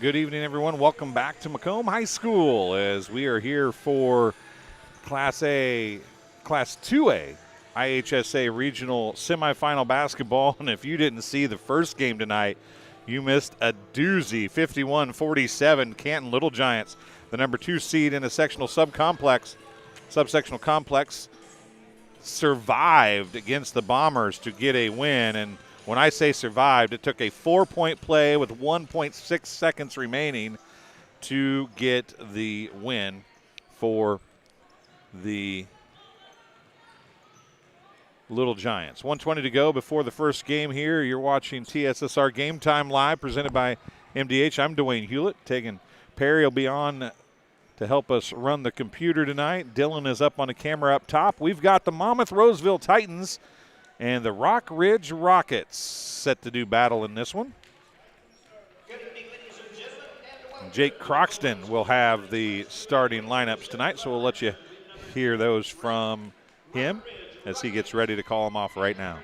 good evening, everyone. Welcome back to Macomb High School as we are here for Class 2A IHSA Regional Semifinal Basketball. And if you didn't see the first game tonight, you missed a doozy. 51-47, Canton Little Giants, the number 2 seed in a subsectional complex, survived against the Bombers to get a win. And when I say survived, it took a 4-point play with 1.6 seconds remaining to get the win for the Little Giants. 1:20 to go before the first game here. You're watching TSSR Game Time live, presented by MDH. I'm Dwayne Hulett. Tegan Perry will be on to help us run the computer tonight. Dylan is up on the camera up top. We've got the Monmouth-Roseville Titans and the Rockridge Rockets set to do battle in this one. Jake Croxton will have the starting lineups tonight, so we'll let you hear those from him as he gets ready to call them off right now.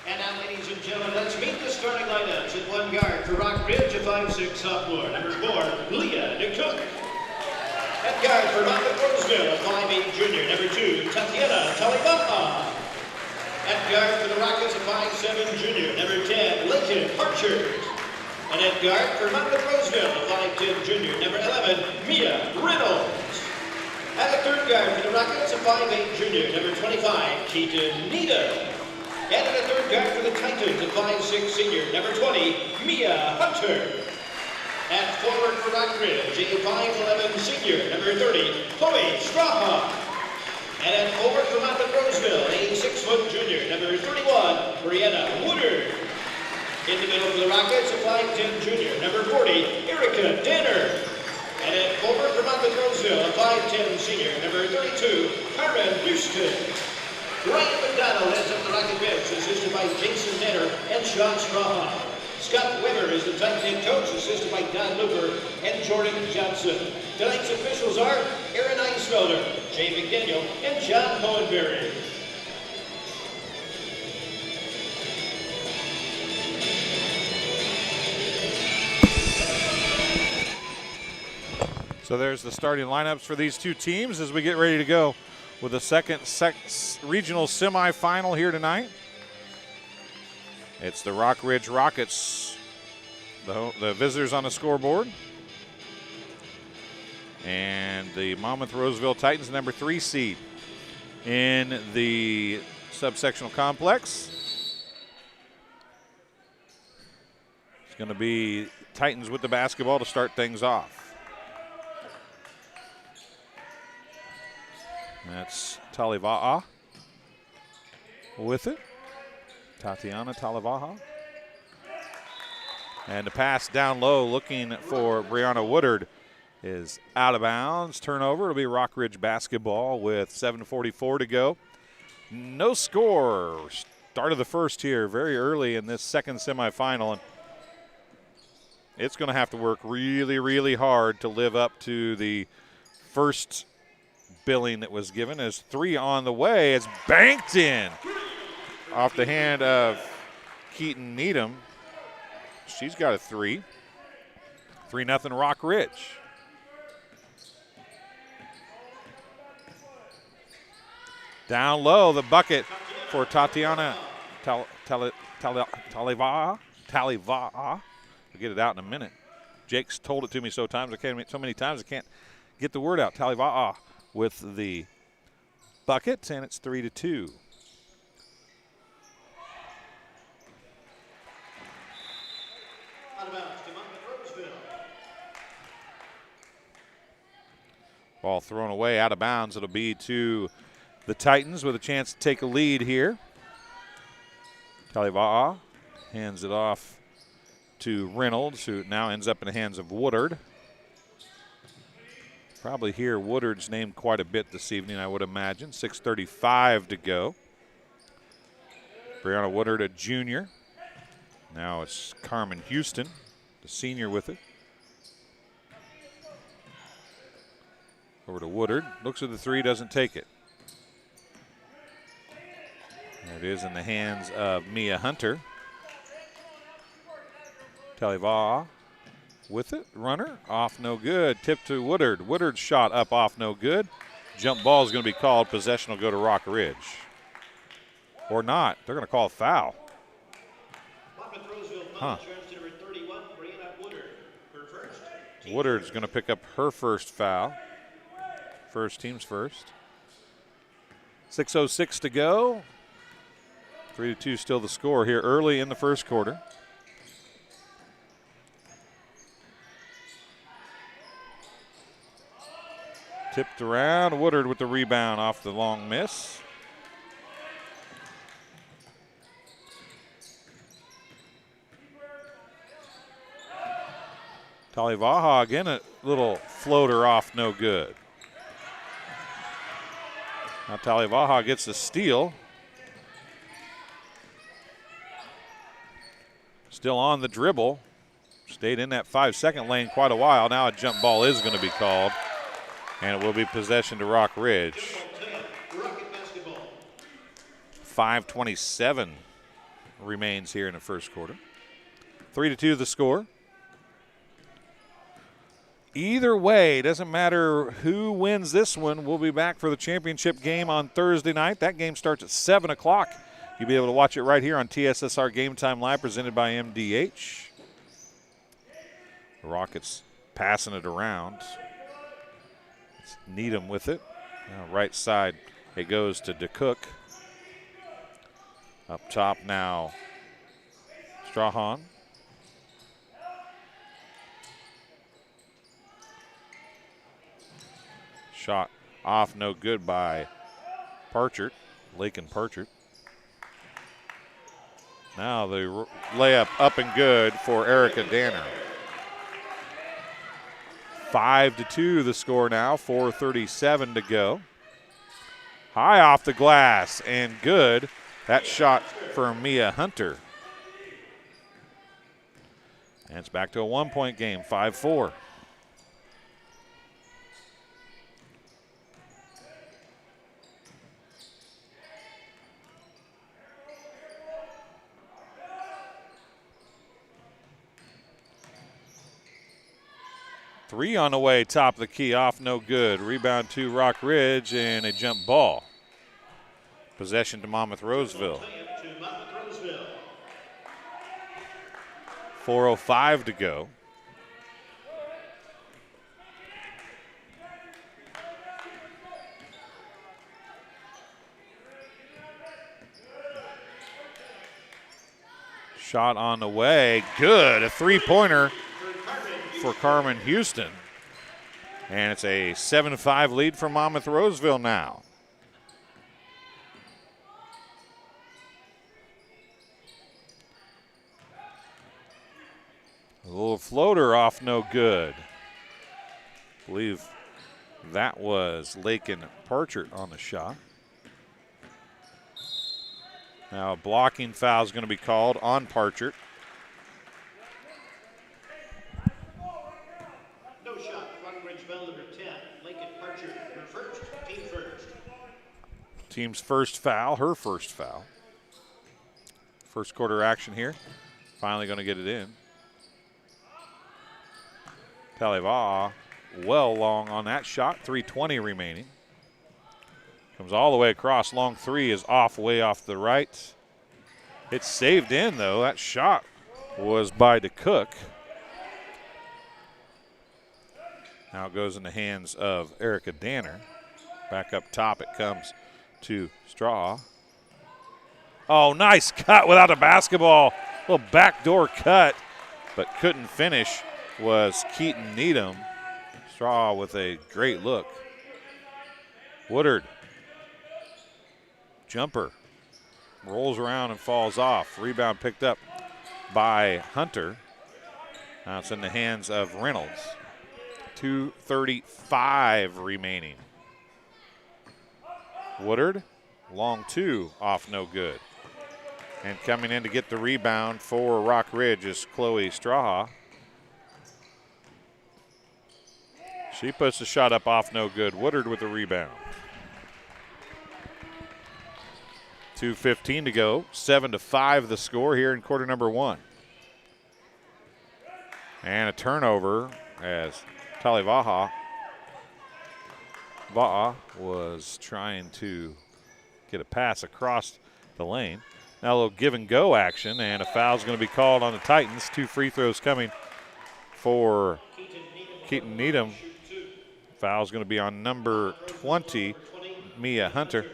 And now, ladies and gentlemen, let's meet the starting lineups. At 1 guard for Rockridge, a 5'6" sophomore, number 4, Leah DeCook. At guard for Monmouth-Roseville, a 5'8" junior, number 2, Tatiana Talibaha. At guard for the Rockets, a 5'7" junior, number 10, Lincoln Archer. And at guard for Monmouth-Roseville, a 5'10" junior, number 11, Mia Reynolds. At the third guard for the Rockets, a 5'8" junior, number 25, Keaton Needham. And at the third guard for the Titans, a 5'6" senior, number 20, Mia Hunter. At forward for Rockridge, a 5'11" senior, number 30, Chloe Straha. And at forward for Monmouth-Roseville, a 6' junior, number 31, Brianna Woodard. In the middle for the Rockets, a 5'10" junior, number 40, Erica Danner. And at forward for Monmouth-Roseville, a 5'10" senior, number 32, Karen Houston. Ryan McDonald heads up the Rocket bench, assisted by Jason Danner and Sean Strahan. Scott Weber is the tight end coach, assisted by Don Looper and Jordan Johnson. Tonight's officials are Aaron Eisfelder, Jay McDaniel, and John Hohenberry. So there's the starting lineups for these two teams as we get ready to go with the second regional semifinal here tonight. It's the Rockridge Rockets, the visitors on the scoreboard, and the Monmouth-Roseville Titans, number 3 seed in the subsectional complex. It's going to be Titans with the basketball to start things off. That's Taliva'a with it. Tatiana Talivaha. And the pass down low looking for Brianna Woodard is out of bounds. Turnover. It'll be Rockridge basketball with 7:44 to go. No score. Start of the first here very early in this second semifinal. And it's going to have to work really, really hard to live up to the first billing that was given. As 3 on the way. It's banked in off the hand of Keaton Needham. She's got a 3. 3-0 Rockridge. Down low, the bucket for Tatiana Taliva'a. I'll get it out in a minute. Jake's told it to me so many times I can't get the word out. Taliva'a with the bucket, and it's 3-2. Ball thrown away out of bounds. It'll be to the Titans with a chance to take a lead here. Taliva'a hands it off to Reynolds, who now ends up in the hands of Woodard. Probably hear Woodard's name quite a bit this evening, I would imagine. 6:35 to go. Brianna Woodard, a junior. Now it's Carmen Houston, the senior, with it. Over to Woodard. Looks at the 3, doesn't take it. It is in the hands of Mia Hunter. Taliva with it. Runner off no good. Tip to Woodard. Woodard's shot up off no good. Jump ball is going to be called. Possession will go to Rockridge. Or not. They're going to call a foul. Huh. Woodard's going to pick up her first foul. Team's first. 6:06 to go. 3-2 still the score here early in the first quarter. Tipped around. Woodard with the rebound off the long miss. Talivaha again, a little floater off no good. Now Talivaha gets the steal. Still on the dribble. Stayed in that 5-second lane quite a while. Now a jump ball is going to be called. And it will be possession to Rockridge. 5:27 remains here in the first quarter. 3-2 the score. Either way, doesn't matter who wins this one. We'll be back for the championship game on Thursday night. That game starts at 7 o'clock. You'll be able to watch it right here on TSSR Game Time Live, presented by MDH. The Rockets passing it around. It's Needham with it. Now right side, it goes to DeCook. Up top now, Strahan. Shot off no good by Parchert, Lakin Parchert. Now the layup up and good for Erica Danner. 5-2 the score now, 4:37 to go. High off the glass and good. That shot for Mia Hunter. And it's back to a 1-point game, 5-4. Three on the way, top of the key, off no good. Rebound to Rockridge and a jump ball. Possession to Monmouth-Roseville. 4:05 to go. Shot on the way, good. A three-pointer for Carmen Houston. And it's a 7-5 lead for Monmouth-Roseville now. A little floater off no good. I believe that was Lakin Parchert on the shot. Now a blocking foul is going to be called on Parchert. No shot, Rockridge bell number 10, Lakin Parchert, her first, team first. Team's first foul, her first foul. First quarter action here. Finally going to get it in. Taliva well long on that shot, 3:20 remaining. Comes all the way across, long three is off, way off the right. It's saved in though, that shot was by DeCook. Now it goes in the hands of Erica Danner. Back up top it comes to Straw. Oh, nice cut without a basketball. Little backdoor cut, but couldn't finish was Keaton Needham. Straw with a great look. Woodard. Jumper. Rolls around and falls off. Rebound picked up by Hunter. Now it's in the hands of Reynolds. 2:35 remaining. Woodard, long two, off no good. And coming in to get the rebound for Rockridge is Chloe Straha. She puts the shot up off no good. Woodard with the rebound. 2:15 to go. 7-5 the score here in quarter number 1. And a turnover as Va'a was trying to get a pass across the lane. Now a little give and go action, and a foul's going to be called on the Titans. 2 free throws coming for Keaton Needham. Foul's going to be on number 20, Mia Hunter,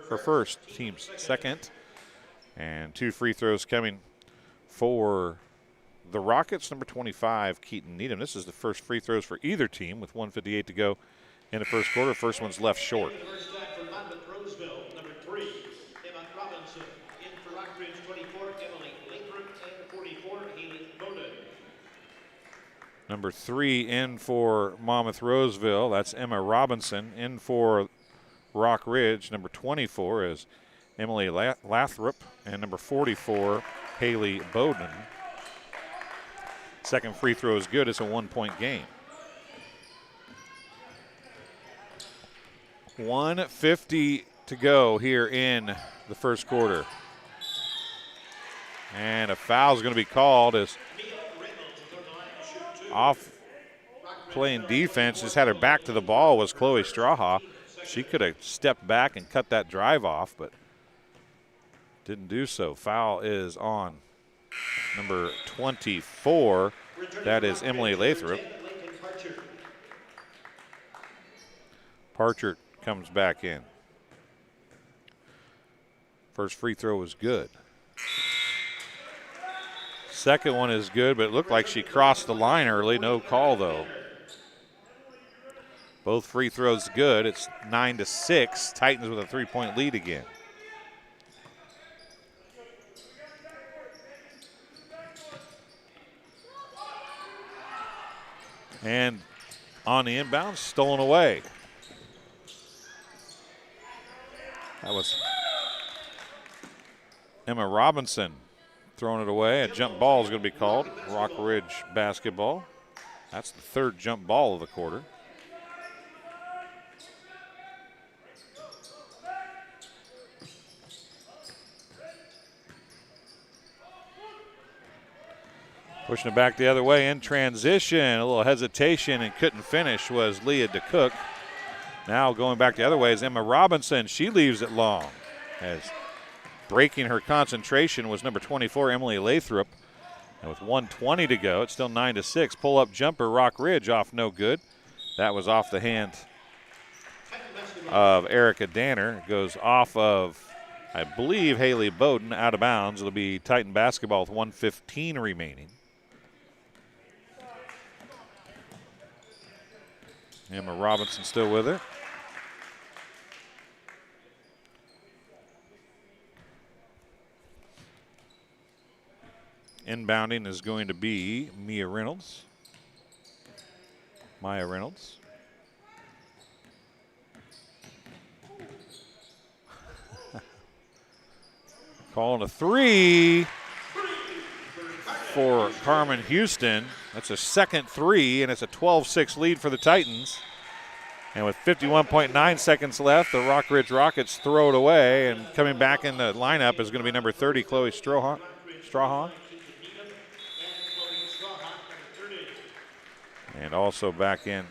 her first, team's second. And 2 free throws coming for the Rockets, number 25, Keaton Needham. This is the first free throws for either team with 1:58 to go in the first quarter. First one's left short. First time for Monmouth-Roseville, number 3, Emma Robinson. In for Rockridge, 24, Emily Lathrop, and 44, Haley Bowden. Number 3 in for Monmouth-Roseville. That's Emma Robinson. In for Rockridge, number 24 is Emily Lathrop, and number 44, Haley Bowden. Second free throw is good. It's a 1-point game. 1:50 to go here in the first quarter. And a foul is going to be called as off playing defense, just had her back to the ball, was Chloe Strawhaw. She could have stepped back and cut that drive off, but didn't do so. Foul is on number 24. That is Emily Lathrop. Parchert comes back in. First free throw was good. Second one is good, but it looked like she crossed the line early. No call, though. Both free throws good. It's 9-6. Titans with a 3-point lead again. And on the inbound, stolen away. That was Emma Robinson throwing it away. A jump ball is going to be called. Rockridge basketball. That's the third jump ball of the quarter. Pushing it back the other way in transition. A little hesitation and couldn't finish was Leah DeCook. Now going back the other way is Emma Robinson. She leaves it long. As breaking her concentration was number 24, Emily Lathrop. And with 1:20 to go, it's still 9-6. Pull-up jumper, Rockridge off no good. That was off the hand of Erica Danner. It goes off of, I believe, Haley Bowden, out of bounds. It'll be Titan basketball with 1:15 remaining. Emma Robinson still with it. Inbounding is going to be Maya Reynolds. Calling a 3 for Carmen Houston. That's a second 3, and it's a 12-6 lead for the Titans. And with 51.9 seconds left, the Rockridge Rockets throw it away, and coming back in the lineup is going to be number 30, Chloe Strawhaw. And also back in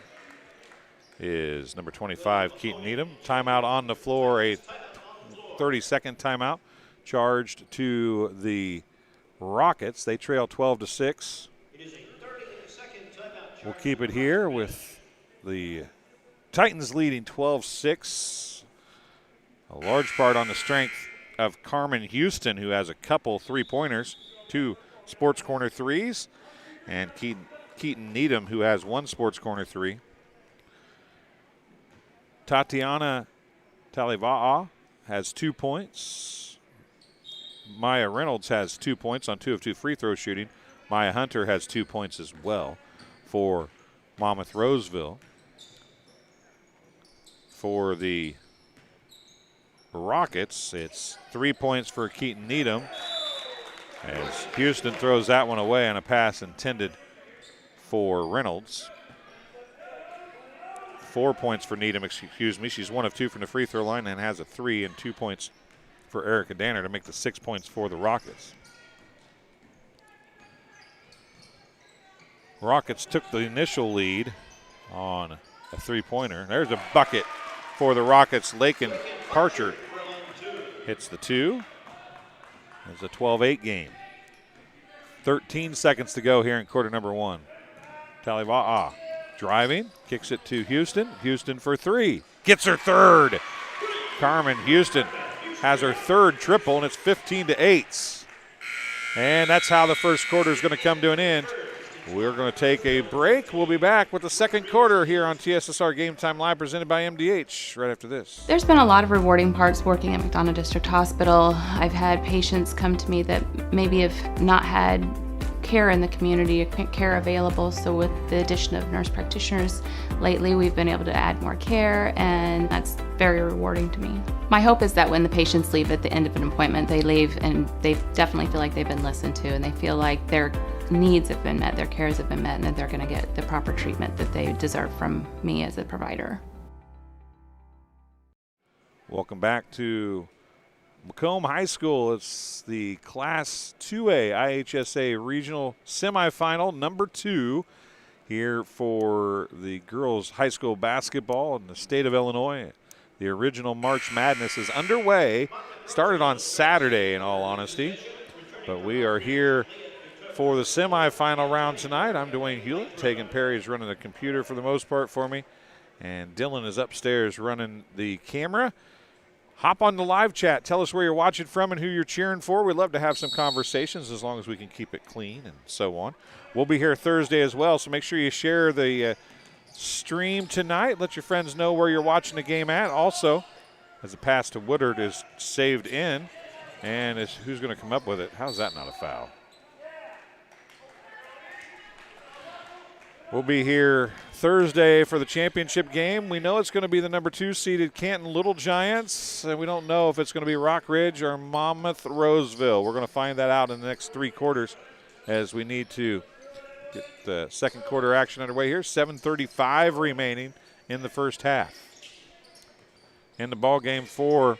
is number 25, Keaton Needham. Timeout on the floor, a 30-second timeout charged to the Rockets. They trail 12-6. We'll keep it here with the Titans leading 12-6. A large part on the strength of Carmen Houston, who has a couple three-pointers, 2 Sports Corner threes, and Keaton Needham, who has 1 Sports Corner 3. Tatiana Taliva'a has 2 points. Maya Reynolds has 2 points on 2 of 2 free throw shooting. Maya Hunter has 2 points as well for Monmouth-Roseville. For the Rockets, it's 3 points for Keaton Needham as Houston throws that one away on a pass intended for Reynolds. 4 points for Needham, excuse me. She's 1 of 2 from the free throw line and has a 3 and 2 points for Erica Danner to make the 6 points for the Rockets. Rockets took the initial lead on a three-pointer. There's a bucket for the Rockets. Lakin Parcher hits the two. It's a 12-8 game. 13 seconds to go here in quarter number one. Taliva'a driving, kicks it to Houston. Houston for three. Gets her third. Carmen Houston has her third triple, and it's 15-8. And that's how the first quarter is going to come to an end. We're going to take a break. We'll be back with the second quarter here on TSSR Game Time Live, presented by MDH, right after this. There's been a lot of rewarding parts working at McDonough District Hospital. I've had patients come to me that maybe have not had care in the community, care available. So with the addition of nurse practitioners lately, we've been able to add more care, and that's very rewarding to me. My hope is that when the patients leave at the end of an appointment, they leave and they definitely feel like they've been listened to, and they feel like their needs have been met, their cares have been met, and that they're going to get the proper treatment that they deserve from me as a provider. Welcome back to Macomb High School. It's the Class 2A IHSA Regional Semifinal number 2 here for the girls high school basketball in the state of Illinois. The original March Madness is underway. Started on Saturday, in all honesty, but we are here for the semifinal round tonight. I'm Dwayne Hulett. Tegan Perry is running the computer for the most part for me, and Dylan is upstairs running the camera. Hop on the live chat. Tell us where you're watching from and who you're cheering for. We'd love to have some conversations as long as we can keep it clean and so on. We'll be here Thursday as well, so make sure you share the stream tonight. Let your friends know where you're watching the game at. Also, as the pass to Woodard is saved in, and who's going to come up with it? How's that not a foul? We'll be here Thursday for the championship game. We know it's going to be the number 2 seeded Canton Little Giants, and we don't know if it's going to be Rockridge or Monmouth-Roseville. We're going to find that out in the next 3 quarters as we need to get the second quarter action underway here. 7:35 remaining in the first half. In the ball game for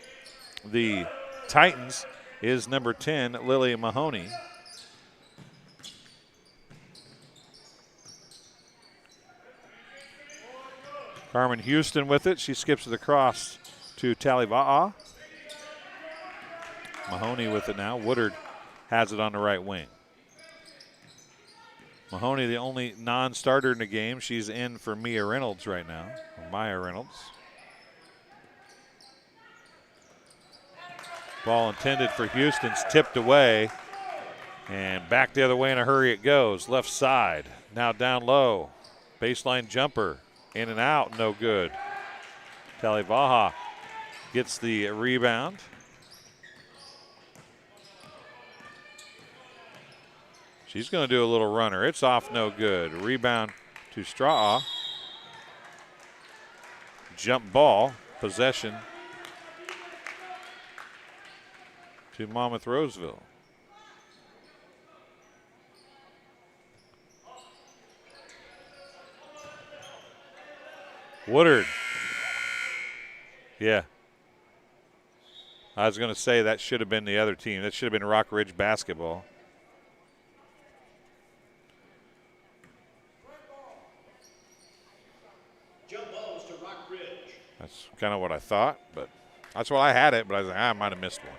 the Titans is number 10, Lily Mahoney. Carmen Houston with it. She skips it across to Taliva'a. Mahoney with it now. Woodard has it on the right wing. Mahoney, the only non-starter in the game. She's in for Mia Reynolds right now, or Maya Reynolds. Ball intended for Houston's tipped away. And back the other way in a hurry it goes. Left side. Now down low. Baseline jumper. In and out, no good. Taliva'a gets the rebound. She's going to do a little runner. It's off, no good. Rebound to Straw. Jump ball, possession to Monmouth-Roseville. Woodard. Yeah. I was going to say that should have been the other team. That should have been Rockridge basketball. Jump balls to Rockridge. That's kind of what I thought, but that's what I had it, but I was like, I might have missed one.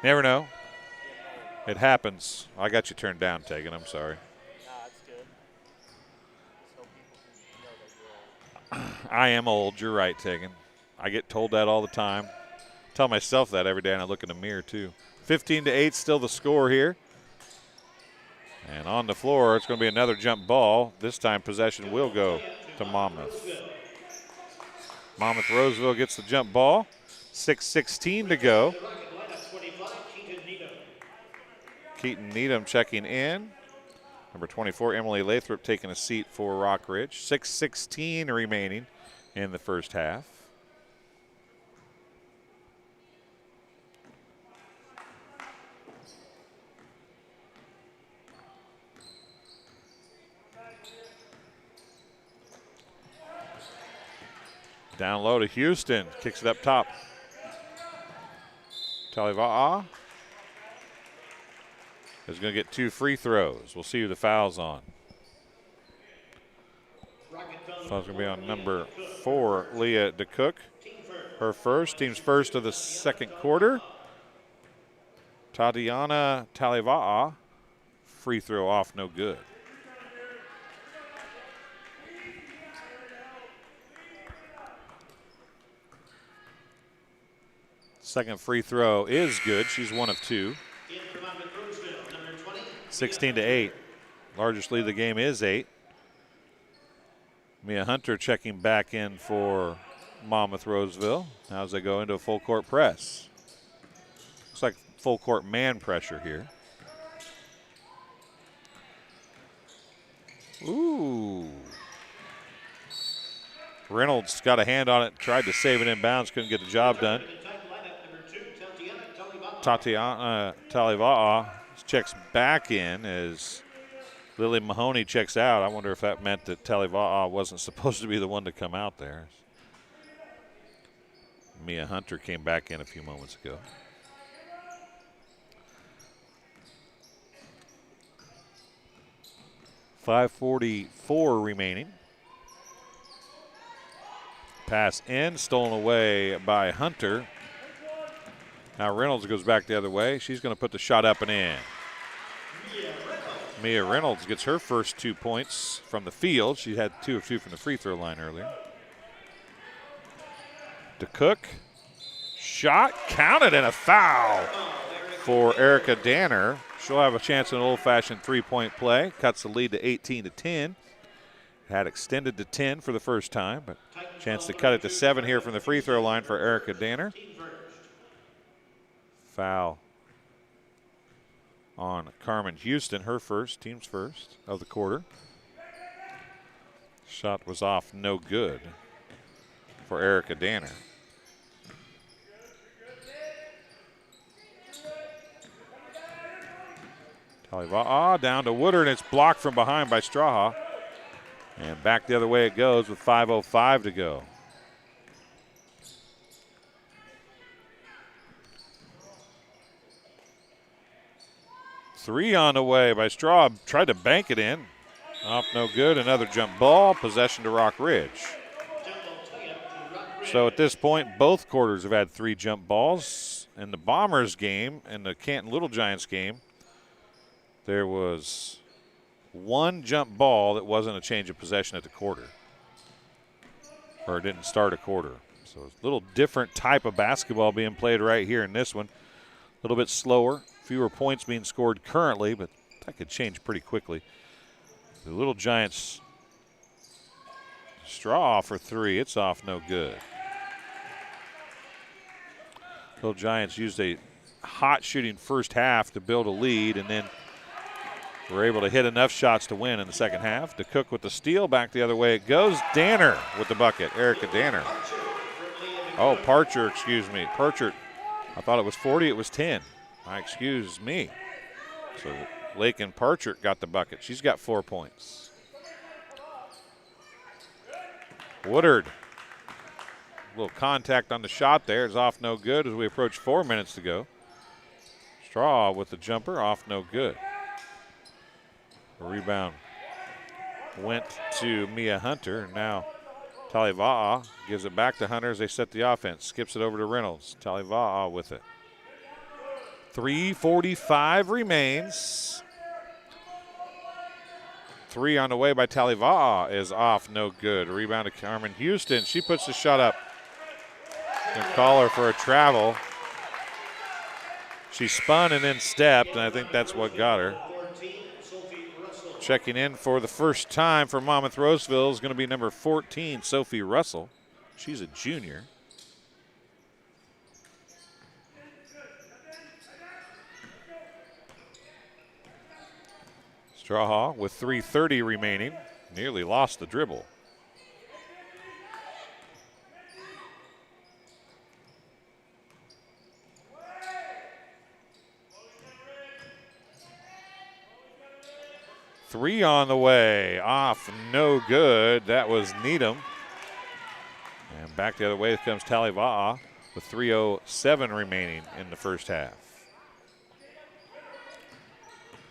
Never know. It happens. I got you turned down, Tegan. I'm sorry. I am old. You're right, Tegan. I get told that all the time. Tell myself that every day, and I look in the mirror, too. 15-8, still the score here. And on the floor, it's going to be another jump ball. This time, possession will go to Monmouth. Monmouth-Roseville gets the jump ball. 6:16 to go. Keaton Needham checking in. Number 24, Emily Lathrop, taking a seat for Rockridge. 6:16 remaining in the first half. Down low to Houston, kicks it up top. Taliva'a is going to get 2 free throws. We'll see who the foul's on. Foul's going to be on number 4, Leah DeCook. Her first, team's first of the second quarter. Tatiana Taliva'a, free throw off, no good. Second free throw is good. She's 1 of 2. 16-8. Largest lead of the game is 8. Mia Hunter checking back in for Monmouth-Roseville. Now as they go into a full court press. Looks like full court man pressure here. Ooh. Reynolds got a hand on it, tried to save it in bounds, couldn't get the job done. Tatiana Taliva'a checks back in as Lily Mahoney checks out. I wonder if that meant that Taliva'a wasn't supposed to be the one to come out there. Mia Hunter came back in a few moments ago. .544 remaining. Pass in, stolen away by Hunter. Now Reynolds goes back the other way. She's going to put the shot up and in. Mia Reynolds gets her first 2 points from the field. She had 2 of 2 from the free throw line earlier. DeCook, shot counted and a foul for Erica Danner. She'll have a chance in an old-fashioned three-point play. Cuts the lead to 18-10. Had extended to 10 for the first time, but chance to cut it to 7 here from the free throw line for Erica Danner. Foul on Carmen Houston, her first, team's first of the quarter. Shot was off, no good for Erica Danner. Taliva'a down to Woodard, and it's blocked from behind by Straha. And back the other way it goes with 5:05 to go. Three on the way by Straw. Tried to bank it in. Off no good. Another jump ball. Possession to Rockridge. So at this point, both quarters have had 3 jump balls. In the Bombers game and the Canton Little Giants game, there was 1 jump ball that wasn't a change of possession at the quarter. Or it didn't start a quarter. So it's a little different type of basketball being played right here in this one. A little bit slower. Fewer points being scored currently, but that could change pretty quickly. The Little Giants Straw for 3. It's off, no good. Little Giants used a hot shooting first half to build a lead, and then were able to hit enough shots to win in the second half. DeCook with the steal. Back the other way it goes. Danner with the bucket. Erica Danner. Oh, Parcher, excuse me. Parcher, I thought it was 40. It was 10. Excuse me. So Lakin Parcher got the bucket. She's got 4 points. Woodard. A little contact on the shot there. Is off no good as we approach 4 minutes to go. Straw with the jumper. Off no good. A rebound went to Mia Hunter. Now Taliva'a gives it back to Hunter as they set the offense. Skips it over to Reynolds. Taliva'a with it. 3:45 remains. 3 on the way by Taliva'a is off, no good. Rebound to Carmen Houston. She puts the shot up. And call her for a travel. She spun and then stepped, and I think that's what got her. Checking in for the first time for Monmouth-Roseville is going to be number 14, Sophie Russell. She's a junior. Straha with 3:30 remaining. Nearly lost the dribble. Three on the way. Off, no good. That was Needham. And back the other way comes Taliva'a. with 3:07 remaining in the first half.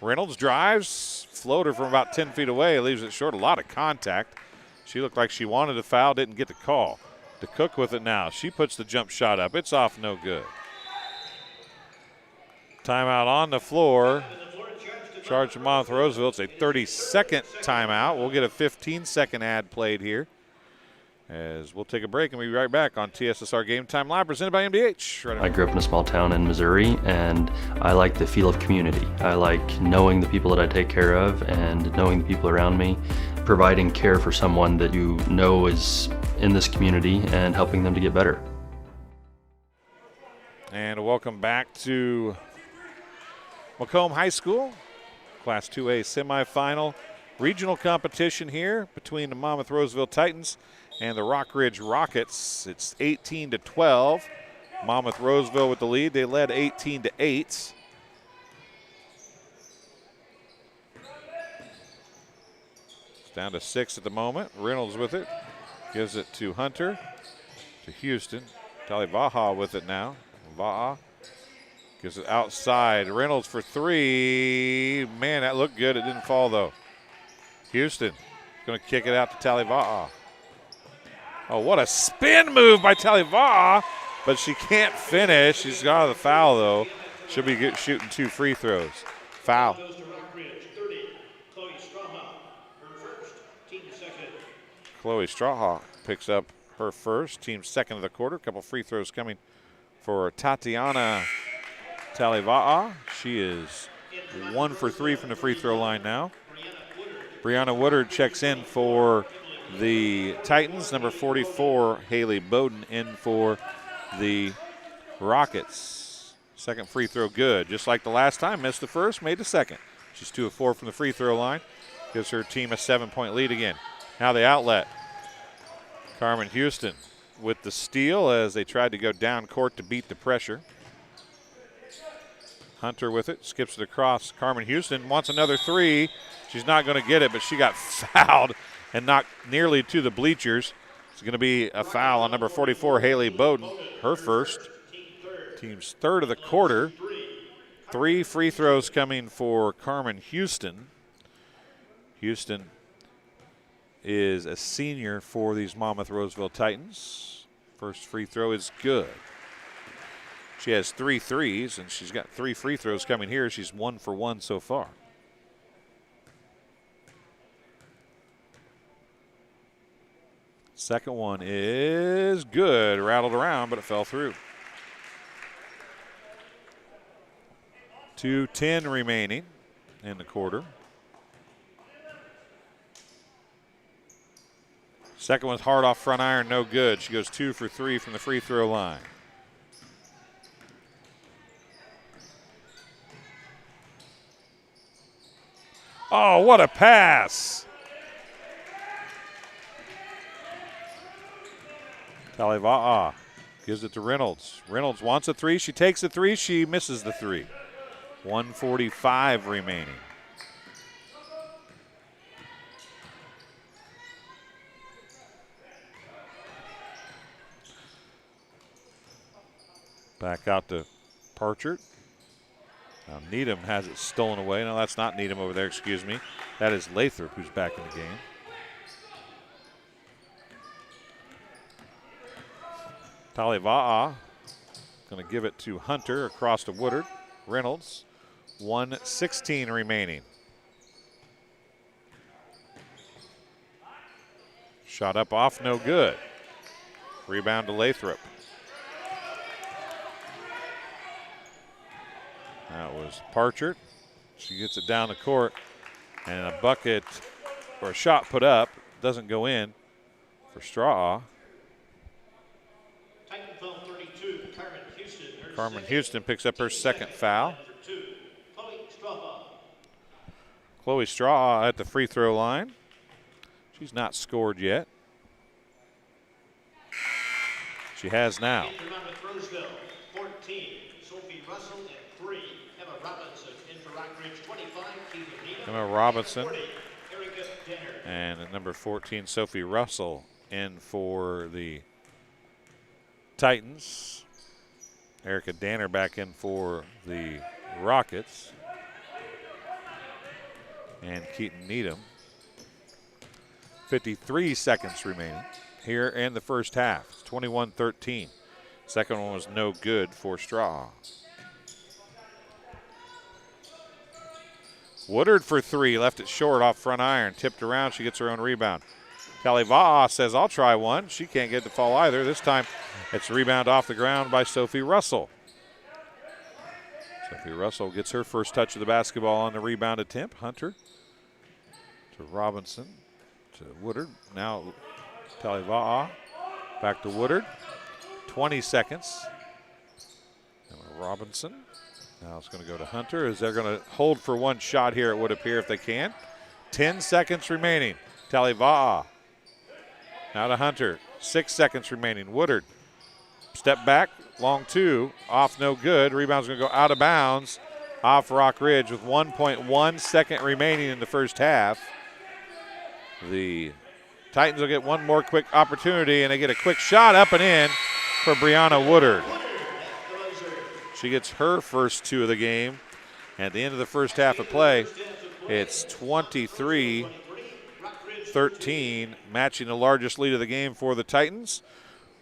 Reynolds drives, floater from about 10 feet away, leaves it short. A lot of contact. She looked like she wanted a foul, didn't get the call. DeCook with it now. She puts the jump shot up. It's off, no good. Timeout on the floor. Charge to Monmouth-Roseville. It's a 30-second timeout. We'll get a 15-second ad played here, as we'll take a break and we'll be right back on TSSR Game Time Live, presented by MDH. Right. I grew up in a small town in Missouri, and I like the feel of community. I like knowing the people that I take care of and knowing the people around me, providing care for someone that you know is in this community and helping them to get better. And welcome back to Macomb High School, Class 2A semifinal regional competition here between the Monmouth-Roseville Titans and the Rockridge Rockets. It's 18-12. Monmouth-Roseville with the lead. They led 18-8. It's down to 6 at the moment. Reynolds with it. Gives it to Hunter, to Houston. Talivaha with it now. Va'a gives it outside. Reynolds for 3. Man, that looked good. It didn't fall, though. Houston going to kick it out to Talivaha. Oh, what a spin move by Talivaha, but she can't finish. She's got out of the foul, though. She'll be shooting 2 free throws. Foul. Chloe Strawhawk picks up her first, team second of the quarter. A couple free throws coming for Tatiana Taliva'a. She is 1 for 3 from the free throw line now. Brianna Woodard checks in for the Titans. Number 44, Haley Bowden, in for the Rockets. Second free throw good. Just like the last time, missed the first, made the second. She's 2 of 4 from the free throw line. Gives her team a 7-point lead again. Now the outlet. Carmen Houston with the steal as they tried to go down court to beat the pressure. Hunter with it, skips it across. Carmen Houston wants another 3. She's not going to get it, but she got fouled and knocked nearly to the bleachers. It's going to be a foul on number 44, Haley Bowden, her first. Team's third of the quarter. 3 free throws coming for Carmen Houston. Houston is a senior for these Monmouth-Roseville Titans. First free throw is good. She has 3 threes, and she's got 3 free throws coming here. She's 1 for 1 so far. Second one is good. Rattled around, but it fell through. 2:10 remaining in the quarter. Second one's hard off front iron, no good. She goes 2 for 3 from the free throw line. Oh, what a pass. Taliva'a gives it to Reynolds. Reynolds wants a 3. She takes a 3. She misses the 3. 1:45 remaining. Back out to Parchert. Now Needham has it stolen away. No, that's not Needham over there, excuse me. That is Lathrop who's back in the game. Taliva'a going to give it to Hunter across to Woodard. Reynolds, 1:16 remaining. Shot up off, no good. Rebound to Lathrop. That was Parchert. She gets it down the court, and a bucket or a shot put up doesn't go in for Straw. Carmen Houston picks up her second foul. Chloe Straw at the free throw line. She's not scored yet. She has now. Emma Robinson and at number 14, Sophie Russell, in for the Titans. Erica Danner back in for the Rockets. And Keaton Needham. 53 seconds remaining here in the first half. It's 21-13. Second one was no good for Straw. Woodard for three, left it short off front iron, tipped around, she gets her own rebound. Taliva'a says, I'll try one. She can't get the fall either. This time it's a rebound off the ground by Sophie Russell. Sophie Russell gets her first touch of the basketball on the rebound attempt. Hunter to Robinson to Woodard. Now Taliva'a back to Woodard. 20 seconds. And Robinson. Now it's going to go to Hunter as they're going to hold for one shot here, it would appear, if they can. 10 seconds remaining. Taliva'a. Now to Hunter. 6 seconds remaining. Woodard. Step back. Long two. Off no good. Rebound's going to go out of bounds off Rockridge with 1.1 second remaining in the first half. The Titans will get one more quick opportunity, and they get a quick shot up and in for Brianna Woodard. She gets her first two of the game. At the end of the first half of play, it's 23-13, matching the largest lead of the game for the Titans.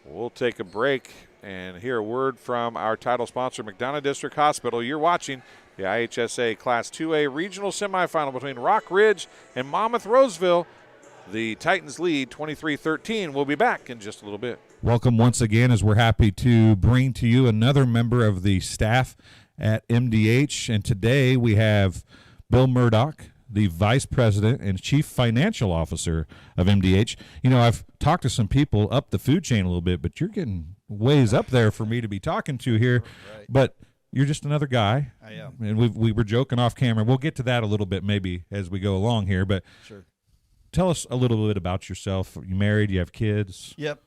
We'll take a break and hear a word from our title sponsor, McDonough District Hospital. You're watching the IHSA Class 2A regional semifinal between Rockridge and Monmouth-Roseville. The Titans lead 23-13. We'll be back in just a little bit. Welcome once again, as we're happy to bring to you another member of the staff at MDH. And today we have Bill Murdoch, the Vice President and Chief Financial Officer of MDH. You know, I've talked to some people up the food chain a little bit, but you're getting ways up there for me to be talking to here. Right. But you're just another guy. I am. And we were joking off camera. We'll get to that a little bit maybe as we go along here. But sure. Tell us a little bit about yourself. You married? You have kids? Yep.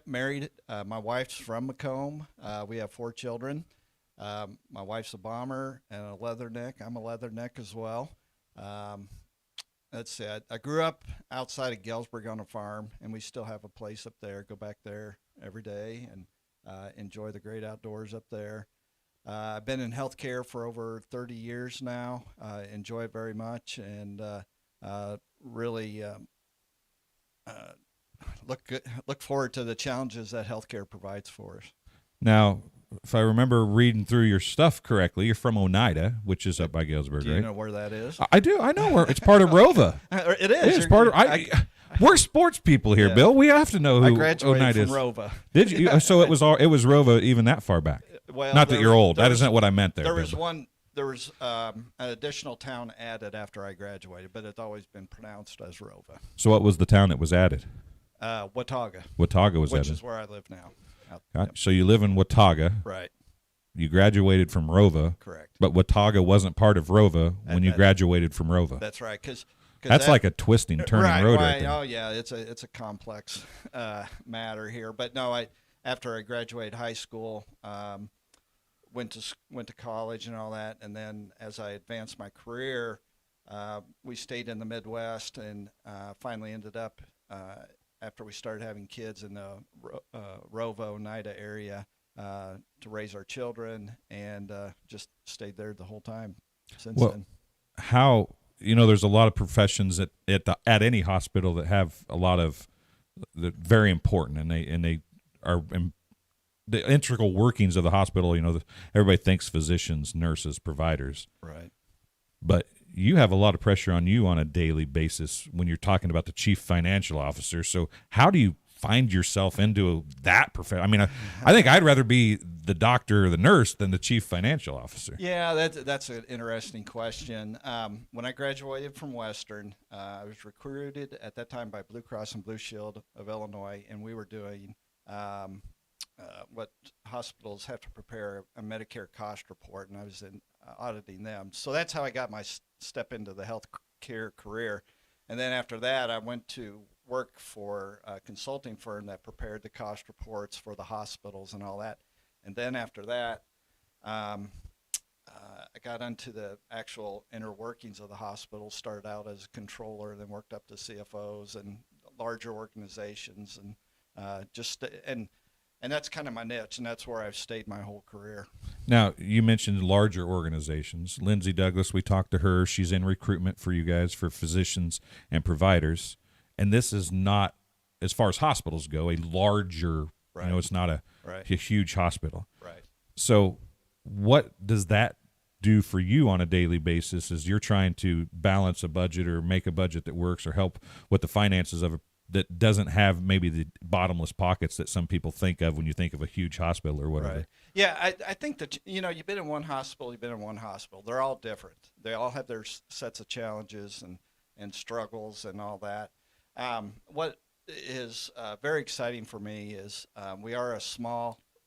Married. My wife's from Macomb. We have 4 children. My wife's a bomber and a leatherneck. I'm a leatherneck as well. Let's see. I grew up outside of Galesburg on a farm, and we still have a place up there. Go back there every day and enjoy the great outdoors up there. I've been in healthcare for over 30 years now. Enjoy it very much, and really look forward to the challenges that healthcare provides for us. Now, if I remember reading through your stuff correctly, you're from Oneida, which is up by Galesburg, right? Do you know where that is? I do. I know where. It's part of Rova. It is. It's part of. We're sports people here, Yeah. Bill. We have to know who I graduated Oneida from is. Rova. Did you? So it was Rova even that far back. Well, Not that you're old. That isn't what I meant there. There was Bill. one. There was an additional town added after I graduated, but it's always been pronounced as Rova. So what was the town that was added? Watauga. Watauga was which added. is where I live now. Yep. So you live in Watauga. Right. You graduated from Rova. Correct. But Watauga wasn't part of Rova when you graduated from Rova. That's right. Because that's like a twisting, turning road right there. Oh yeah, it's a complex matter here. But no, after I graduated high school, went to college and all that, and then as I advanced my career, we stayed in the Midwest and finally ended up after we started having kids in the Rova, Oneida area to raise our children, and just stayed there the whole time since then. How, there's a lot of professions at any hospital that have a lot of very important, and they are the integral workings of the hospital. Everybody thinks physicians, nurses, providers, right? But you have a lot of pressure on you on a daily basis when you're talking about the chief financial officer. So how do you find yourself into that profession? I mean, I think I'd rather be the doctor or the nurse than the chief financial officer. Yeah, that's an interesting question. When I graduated from Western, I was recruited at that time by Blue Cross and Blue Shield of Illinois, and we were doing what hospitals have to prepare a Medicare cost report, and I was auditing them. So that's how I got my step into the healthcare career. And then after that, I went to work for a consulting firm that prepared the cost reports for the hospitals and all that. And then after that, I got into the actual inner workings of the hospital, started out as a controller, then worked up to CFOs and larger organizations, and and that's kind of my niche, and that's where I've stayed my whole career. Now, you mentioned larger organizations. Lindsay Douglas, we talked to her. She's in recruitment for you guys for physicians and providers. And this is not, as far as hospitals go, a larger, Right. you know, it's not a huge hospital. Right. So what does that do for you on a daily basis as you're trying to balance a budget or make a budget that works or help with the finances of that doesn't have maybe the bottomless pockets that some people think of when you think of a huge hospital or whatever? Right. Yeah, I think that, you know, you've been in one hospital, They're all different. They all have their sets of challenges and struggles and all that. What is very exciting for me is we are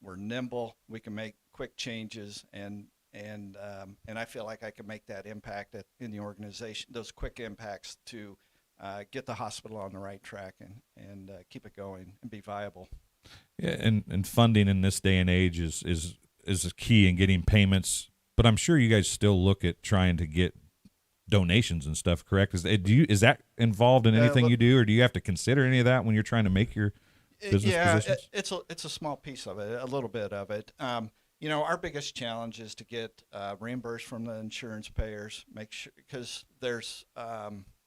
we're nimble, we can make quick changes, and I feel like I can make that impact in the organization, those quick impacts to get the hospital on the right track and keep it going and be viable. Yeah, and funding in this day and age is a key in getting payments. But I'm sure you guys still look at trying to get donations and stuff, correct? Is that involved in anything you do, or do you have to consider any of that when you're trying to make your business positions? It's a small piece of it, a little bit of it. You know, our biggest challenge is to get reimbursed from the insurance payers. Make sure, because there's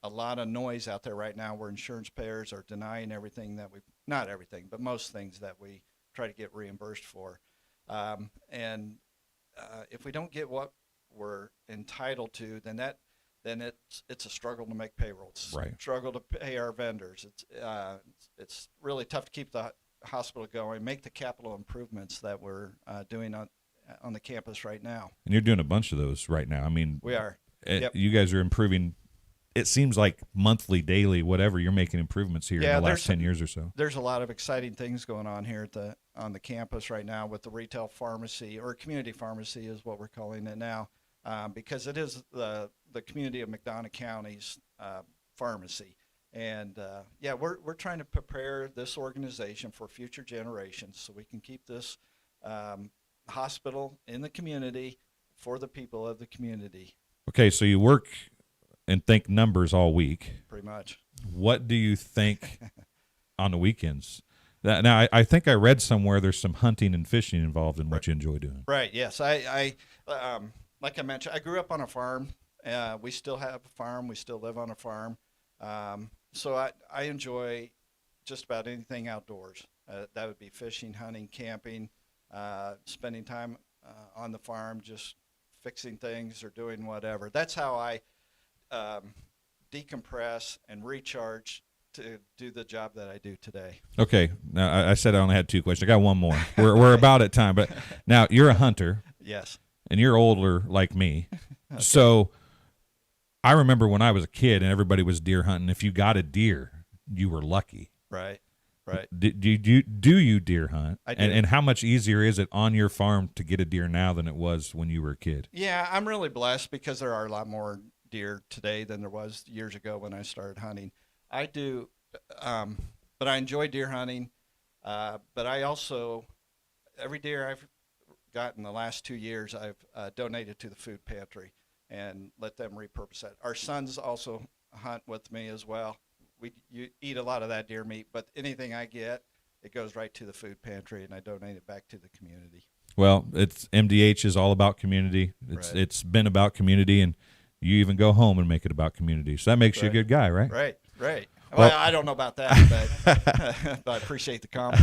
a lot of noise out there right now where insurance payers are denying everything that not everything, but most things that we try to get reimbursed for. And if we don't get what we're entitled to, then it's a struggle to make payrolls. Right. Struggle to pay our vendors. It's really tough to keep the hospital going, make the capital improvements that we're doing on the campus right now. And you're doing a bunch of those right now. I mean, We are. You guys are improving. It seems like monthly, daily, whatever, you're making improvements here in the last 10 years or so. There's a lot of exciting things going on here on the campus right now with the retail pharmacy, or community pharmacy is what we're calling it now, because it is the community of McDonough County's pharmacy. And we're trying to prepare this organization for future generations so we can keep this hospital in the community for the people of the community. Okay, so you work and think numbers all week. Pretty much. What do you think on the weekends? Now, I think I read somewhere there's some hunting and fishing involved in what you enjoy doing. Right, yes. I like I mentioned, I grew up on a farm. We still have a farm. We still live on a farm. So I enjoy just about anything outdoors. That would be fishing, hunting, camping, spending time on the farm, just fixing things or doing whatever. That's how I decompress and recharge to do the job that I do today. Okay. Now, I said I only had two questions. I got one more. We're about at time. But now, you're a hunter. Yes. And you're older like me. Okay. So I remember when I was a kid and everybody was deer hunting, if you got a deer, you were lucky. Right. Do you deer hunt? I do. And how much easier is it on your farm to get a deer now than it was when you were a kid? Yeah, I'm really blessed because there are a lot more deer today than there was years ago when I started hunting. I do, but I enjoy deer hunting. But I also, every deer I've gotten the last 2 years, I've donated to the food pantry and let them repurpose that. Our sons also hunt with me as well. You eat a lot of that deer meat, but anything I get, it goes right to the food pantry, and I donate it back to the community. Well, MDH is all about community. It's been about community, and you even go home and make it about community. So that makes you a good guy, right? Right. Well, I don't know about that, but I appreciate the comment.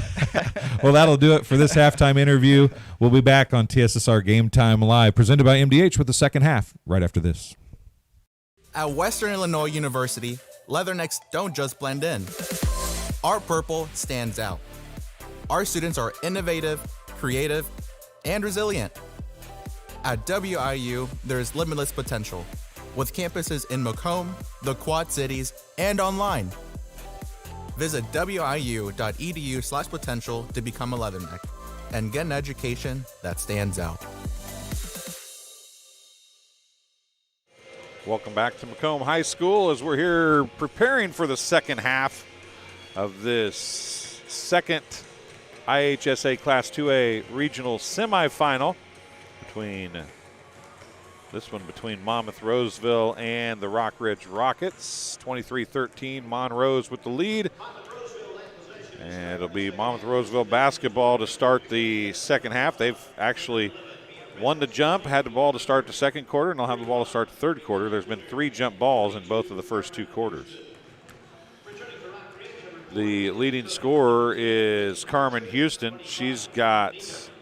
Well, that'll do it for this halftime interview. We'll be back on TSSR Game Time Live, presented by MDH with the second half right after this. At Western Illinois University, leathernecks don't just blend in. Our purple stands out. Our students are innovative, creative, and resilient. At WIU, there is limitless potential, with campuses in Macomb, the Quad Cities, and online. Visit wiu.edu/potential to become a leatherneck and get an education that stands out. Welcome back to Macomb High School as we're here preparing for the second half of this second IHSA Class 2A regional semifinal between Monmouth-Roseville and the Rockridge Rockets. 23-13, Monrose with the lead. And it'll be Monmouth-Roseville basketball to start the second half. They've actually won the jump, had the ball to start the second quarter, and they'll have the ball to start the third quarter. There's been 3 jump balls in both of the first 2 quarters. The leading scorer is Carmen Houston. She's got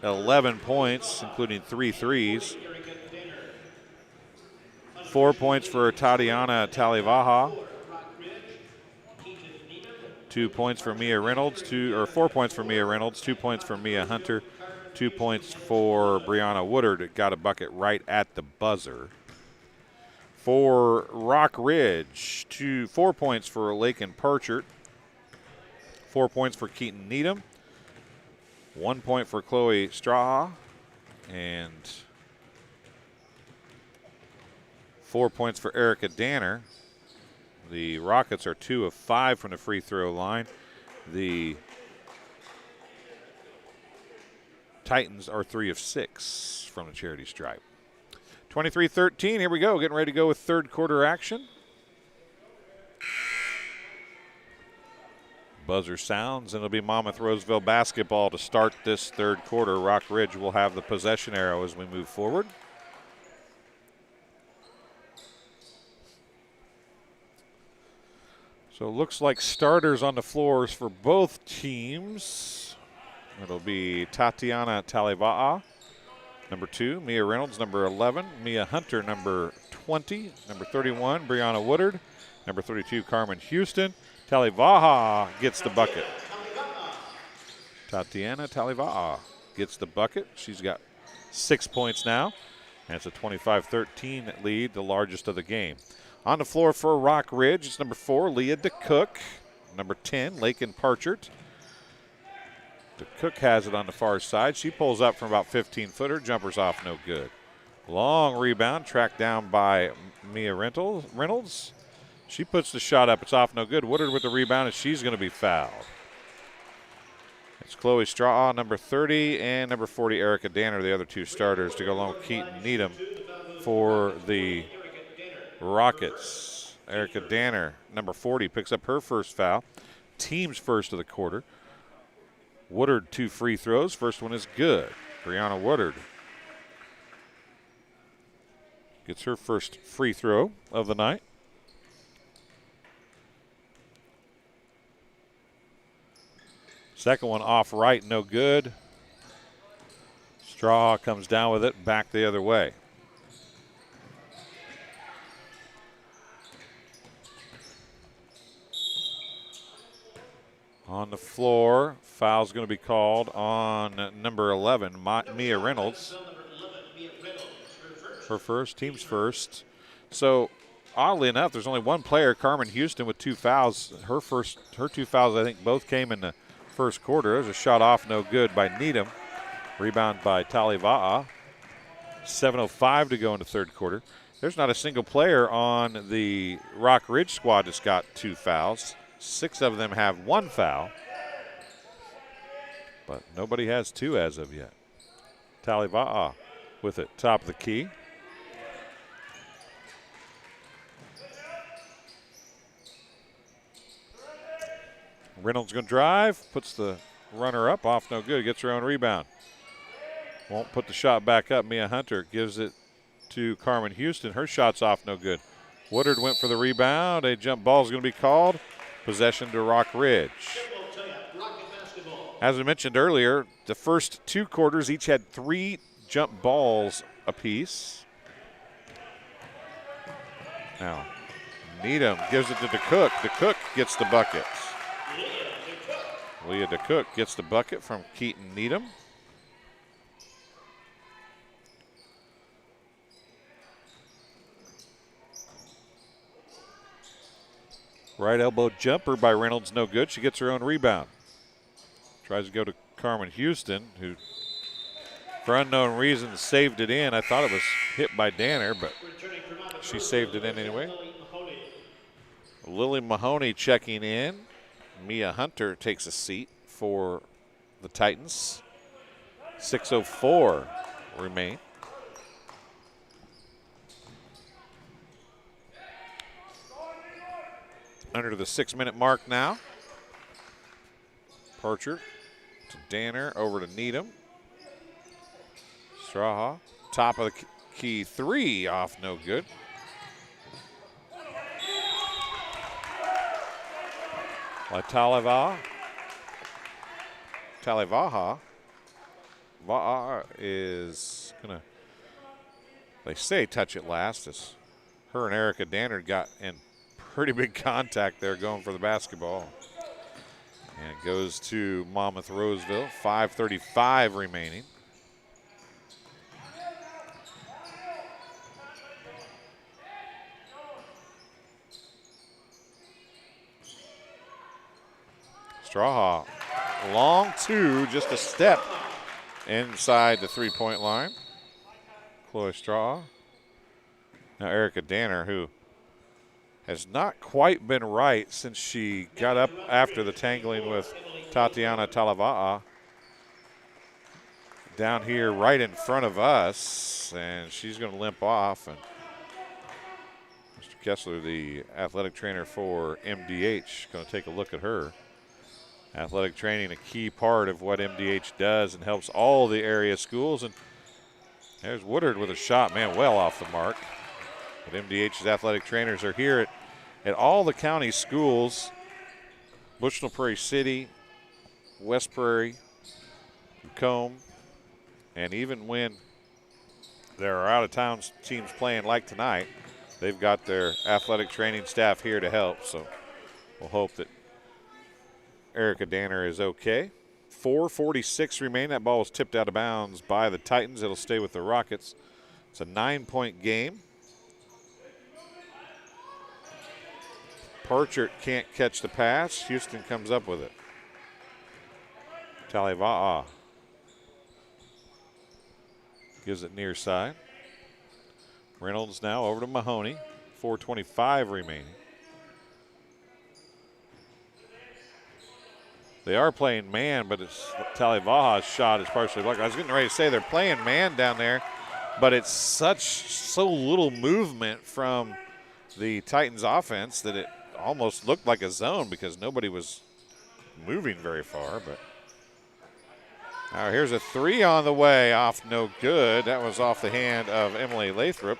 11 points, including 3 threes. 4 points for Tatiana Talivaha. 2 points for Mia Reynolds, 4 points for Mia Reynolds, 2 points for Mia Hunter, 2 points for Brianna Woodard. It got a bucket right at the buzzer. For Rockridge, 4 points for Lakin Parchert, 4 points for Keaton Needham, 1 point for Chloe Straha, and 4 points for Erica Danner. The Rockets are 2 of 5 from the free throw line. The Titans are 3 of 6 from the charity stripe. 23-13, here we go. Getting ready to go with third quarter action. Buzzer sounds, and it'll be Monmouth-Roseville basketball to start this third quarter. Rockridge will have the possession arrow as we move forward. So it looks like starters on the floors for both teams. It'll be Tatiana Taliva'a, number 2, Mia Reynolds, number 11, Mia Hunter, number 20, number 31, Brianna Woodard, number 32, Carmen Houston. Taliva'a gets the bucket. Tatiana Taliva'a gets the bucket. She's got 6 points now, and it's a 25-13 lead, the largest of the game. On the floor for Rockridge, it's number 4, Leah DeCook. Number 10, Lakin Parchert. DeCook has it on the far side. She pulls up from about 15-footer. Jumper's off, no good. Long rebound, tracked down by Mia Reynolds. She puts the shot up. It's off, no good. Woodard with the rebound, and she's going to be fouled. It's Chloe Straw, number 30, and number 40, Erica Danner, the other 2 starters, to go along with Keaton Needham for the Rockets. Erica Danner, number 40, picks up her first foul. Team's first of the quarter. Woodard, 2 free throws. First one is good. Brianna Woodard gets her first free throw of the night. Second one off right, no good. Straw comes down with it, back the other way. On the floor, foul's going to be called on number 11, Mia Reynolds. Her first, team's first. So, oddly enough, there's only one player, Carmen Houston, with 2 fouls. Her 2 fouls, I think, both came in the first quarter. There's a shot off, no good by Needham. Rebound by Taliva'a. 7:05 to go in the third quarter. There's not a single player on the Rockridge squad that's got 2 fouls. 6 of them have 1 foul, but nobody has 2 as of yet. Taliva'a with it, top of the key. Reynolds going to drive, puts the runner up, off no good, gets her own rebound. Won't put the shot back up. Mia Hunter gives it to Carmen Houston. Her shot's off no good. Woodard went for the rebound. A jump ball is going to be called. Possession to Rockridge. As I mentioned earlier, the first 2 quarters each had 3 jump balls apiece. Now, Needham gives it to DeCook. DeCook gets the bucket. Leah DeCook gets the bucket from Keaton Needham. Right elbow jumper by Reynolds, no good. She gets her own rebound. Tries to go to Carmen Houston, who, for unknown reasons, saved it in. I thought it was hit by Danner, but she saved it in anyway. Lily Mahoney checking in. Mia Hunter takes a seat for the Titans. 6:04 remain. Under the 6-minute mark now. Parcher to Danner, over to Needham. Straha, top of the key three, off, no good. Talivaha is gonna, they say, touch it last, as her and Erica Danner got in pretty big contact there going for the basketball. And it goes to Monmouth-Roseville, 5:35 remaining. Straha, long two, just a step inside the three-point line. Chloe Straha. Now Erica Danner, who has not quite been right since she got up after the tangling with Tatiana Talava'a. Down here right in front of us, and she's going to limp off. And Mr. Kessler, the athletic trainer for MDH, going to take a look at her. Athletic training, a key part of what MDH does and helps all the area schools. And there's Woodard with a shot, man, well off the mark. But MDH's athletic trainers are here at all the county schools, Bushnell-Prairie City, West Prairie, Macomb, and even when there are out-of-town teams playing like tonight, they've got their athletic training staff here to help. So we'll hope that Erica Danner is okay. 4:46 remain. That ball was tipped out of bounds by the Titans. It'll stay with the Rockets. It's a 9-point game. Parchert can't catch the pass. Houston comes up with it. Taliva'a gives it near side. Reynolds now over to Mahoney. 4:25 remaining. They are playing man, but it's Talivaha's shot is partially blocked. I was getting ready to say they're playing man down there, but it's so little movement from the Titans offense that it almost looked like a zone because nobody was moving very far. But now here's a three on the way, off no good. That was off the hand of Emily Lathrop.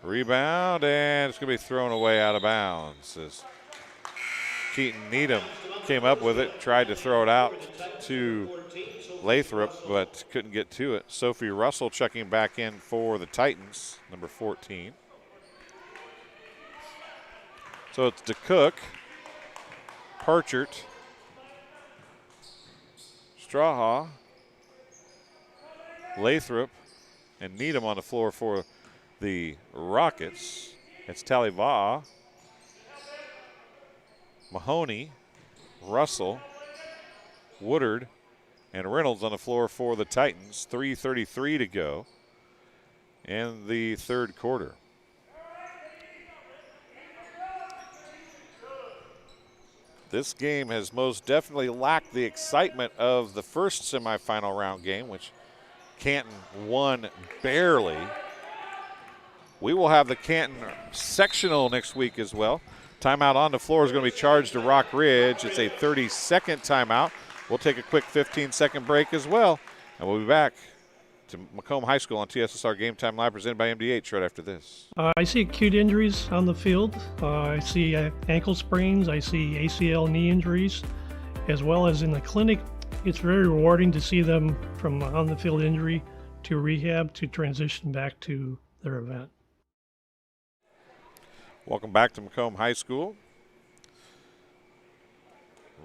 Rebound, and it's going to be thrown away out of bounds as Keaton Needham came up with it, tried to throw it out to Lathrop, but couldn't get to it. Sophie Russell checking back in for the Titans, number 14. So it's DeCook, Parchert, Straha, Lathrop, and Needham on the floor for the Rockets. It's Taliva'a, Mahoney, Russell, Woodard, and Reynolds on the floor for the Titans. 3:33 to go in the third quarter. This game has most definitely lacked the excitement of the first semifinal round game, which Canton won barely. We will have the Canton sectional next week as well. Timeout on the floor is going to be charged to Rockridge. It's a 30-second timeout. We'll take a quick 15-second break as well, and we'll be back to Macomb High School on TSSR Game Time Live, presented by MDH right after this. I see acute injuries on the field. I see ankle sprains. I see ACL knee injuries, as well as in the clinic. It's very rewarding to see them from on-the-field injury to rehab to transition back to their event. Welcome back to Macomb High School.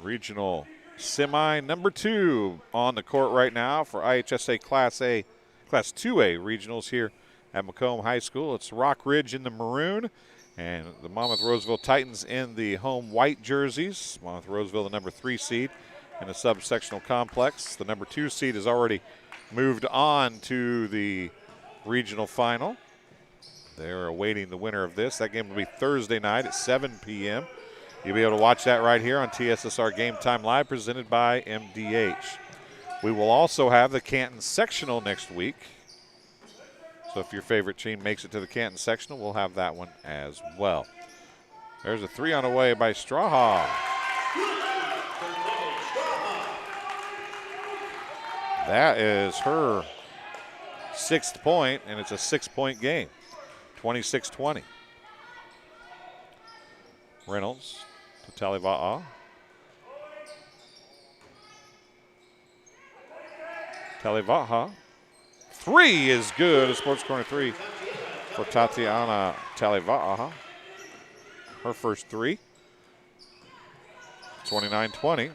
Regional semi number 2 on the court right now for IHSA Class 2A regionals here at Macomb High School. It's Rockridge in the maroon and the Monmouth-Roseville Titans in the home white jerseys. Monmouth-Roseville, the number 3 seed in the subsectional complex. The number 2 seed has already moved on to the regional final. They're awaiting the winner of this. That game will be Thursday night at 7 p.m. You'll be able to watch that right here on TSSR Game Time Live, presented by MDH. We will also have the Canton sectional next week. So if your favorite team makes it to the Canton sectional, we'll have that one as well. There's a three on the way by Straha. That is her 6th point, and it's a 6-point game, 26-20. Reynolds to Taliva'a. Taliva'a. 3 is good. A sports corner 3 for Tatiana Taliva'a. Her first 3. 29-20.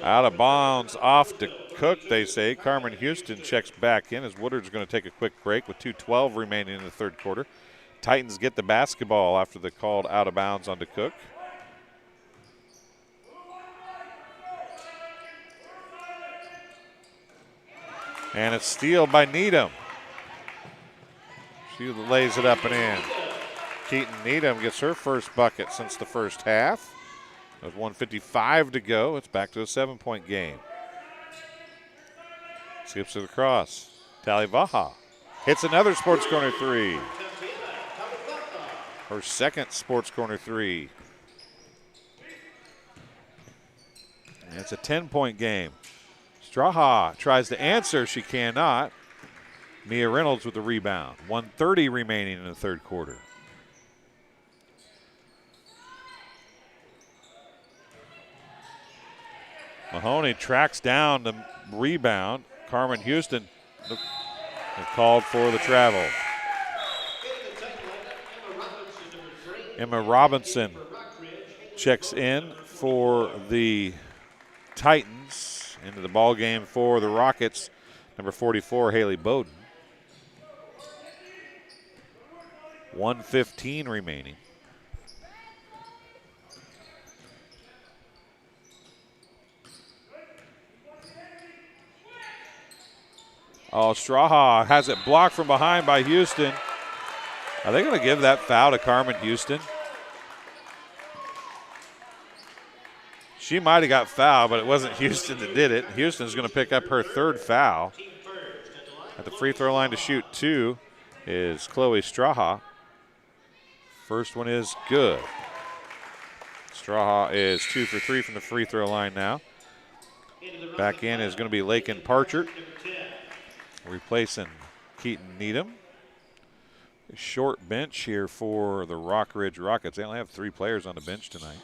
Out of bounds, off to Cook, they say. Carmen Houston checks back in as Woodard's going to take a quick break with 2:12 remaining in the third quarter. Titans get the basketball after the called out of bounds onto Cook. And it's steal by Needham. She lays it up and in. Keaton Needham gets her first bucket since the first half. With 1:55 to go, it's back to a 7-point game. Skips it across. Taliva'a hits another sports corner 3. Her second sports corner 3. And it's a 10-point game. Straha tries to answer. She cannot. Mia Reynolds with the rebound. 1:30 remaining in the third quarter. Mahoney tracks down the rebound. Carmen Houston called for the travel. Emma Robinson checks in for the Titans. Into the ball game for the Rockets, number 44, Haley Bowden. 1:15 remaining. Oh, Straha has it blocked from behind by Houston. Are they going to give that foul to Carmen Houston? She might have got fouled, but it wasn't Houston that did it. Houston's going to pick up her third foul. At the free throw line to shoot 2 is Chloe Straha. First one is good. Straha is 2 for 3 from the free throw line now. Back in is going to be Lakin Parchert, replacing Keaton Needham. A short bench here for the Rockridge Rockets. They only have 3 players on the bench tonight.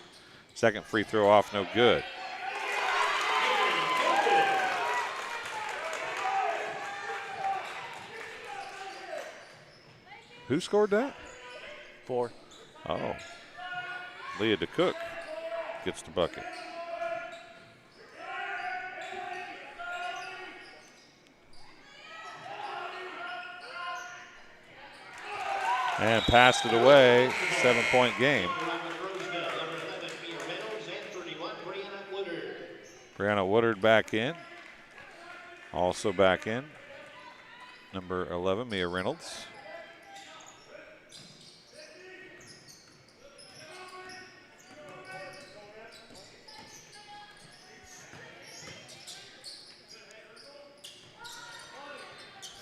Second free throw off, no good. Who scored that? 4. Oh. Leah DeCook gets the bucket. And passed it away. 7-point game. Brianna Woodard back in. Also back in. Number 11, Mia Reynolds.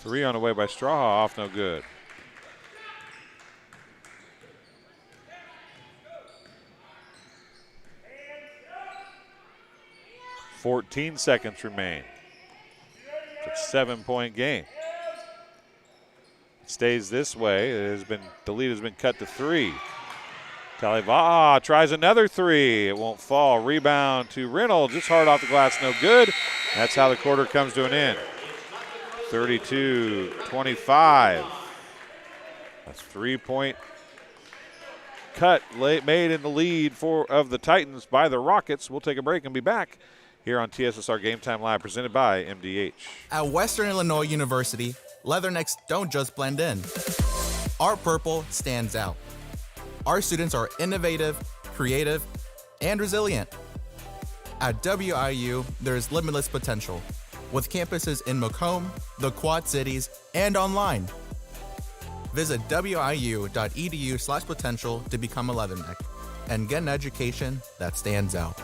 Three on the way by Straha, off no good. .14 seconds remain. It's a 7-point game. It stays this way. The lead has been cut to 3. Taliva'a tries another 3. It won't fall. Rebound to Reynolds. Just hard off the glass, no good. That's how the quarter comes to an end. 32-25. A 3-point cut made in the lead of the Titans by the Rockets. We'll take a break and be back here on TSSR Game Time Live, presented by MDH. At Western Illinois University, leathernecks don't just blend in. Our purple stands out. Our students are innovative, creative, and resilient. At WIU, there is limitless potential, with campuses in Macomb, the Quad Cities, and online. Visit wiu.edu/potential to become a leatherneck and get an education that stands out.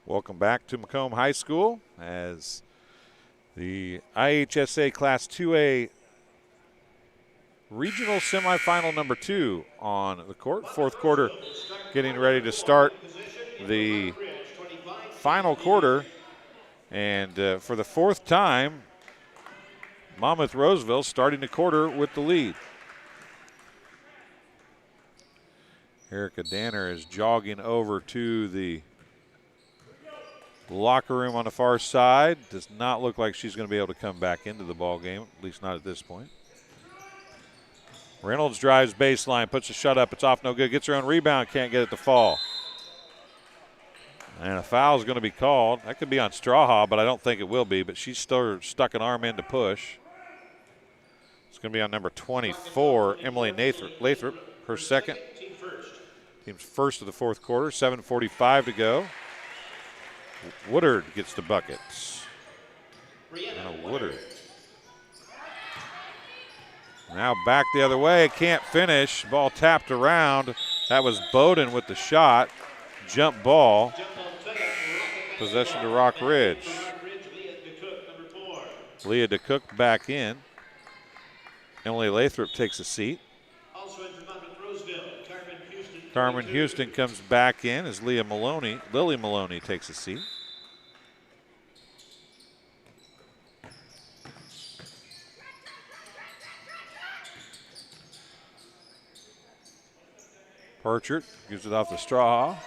Welcome back to Macomb High School as the IHSA Class 2A regional semifinal number 2 on the court. Fourth quarter getting ready to start the final quarter. And for the fourth time, Monmouth-Roseville starting the quarter with the lead. Erica Danner is jogging over to the locker room on the far side. Does not look like she's going to be able to come back into the ball game, at least not at this point. Reynolds drives baseline, puts a shot up. It's off, no good. Gets her own rebound, can't get it to fall. And a foul is going to be called. That could be on Strawhaw, but I don't think it will be. But she's still stuck an arm in to push. It's going to be on number 24, Emily Lathrop, her second. Team's first of the fourth quarter, 7:45 to go. Woodard gets the buckets. Woodard. Now back the other way, can't finish. Ball tapped around. That was Bowden with the shot. Jump ball. Possession to Rockridge. Leah DeCook back in. Emily Lathrop takes a seat. Carmen Houston comes back in as Lily Maloney takes a seat. Perchert gives it off the Strawhaw.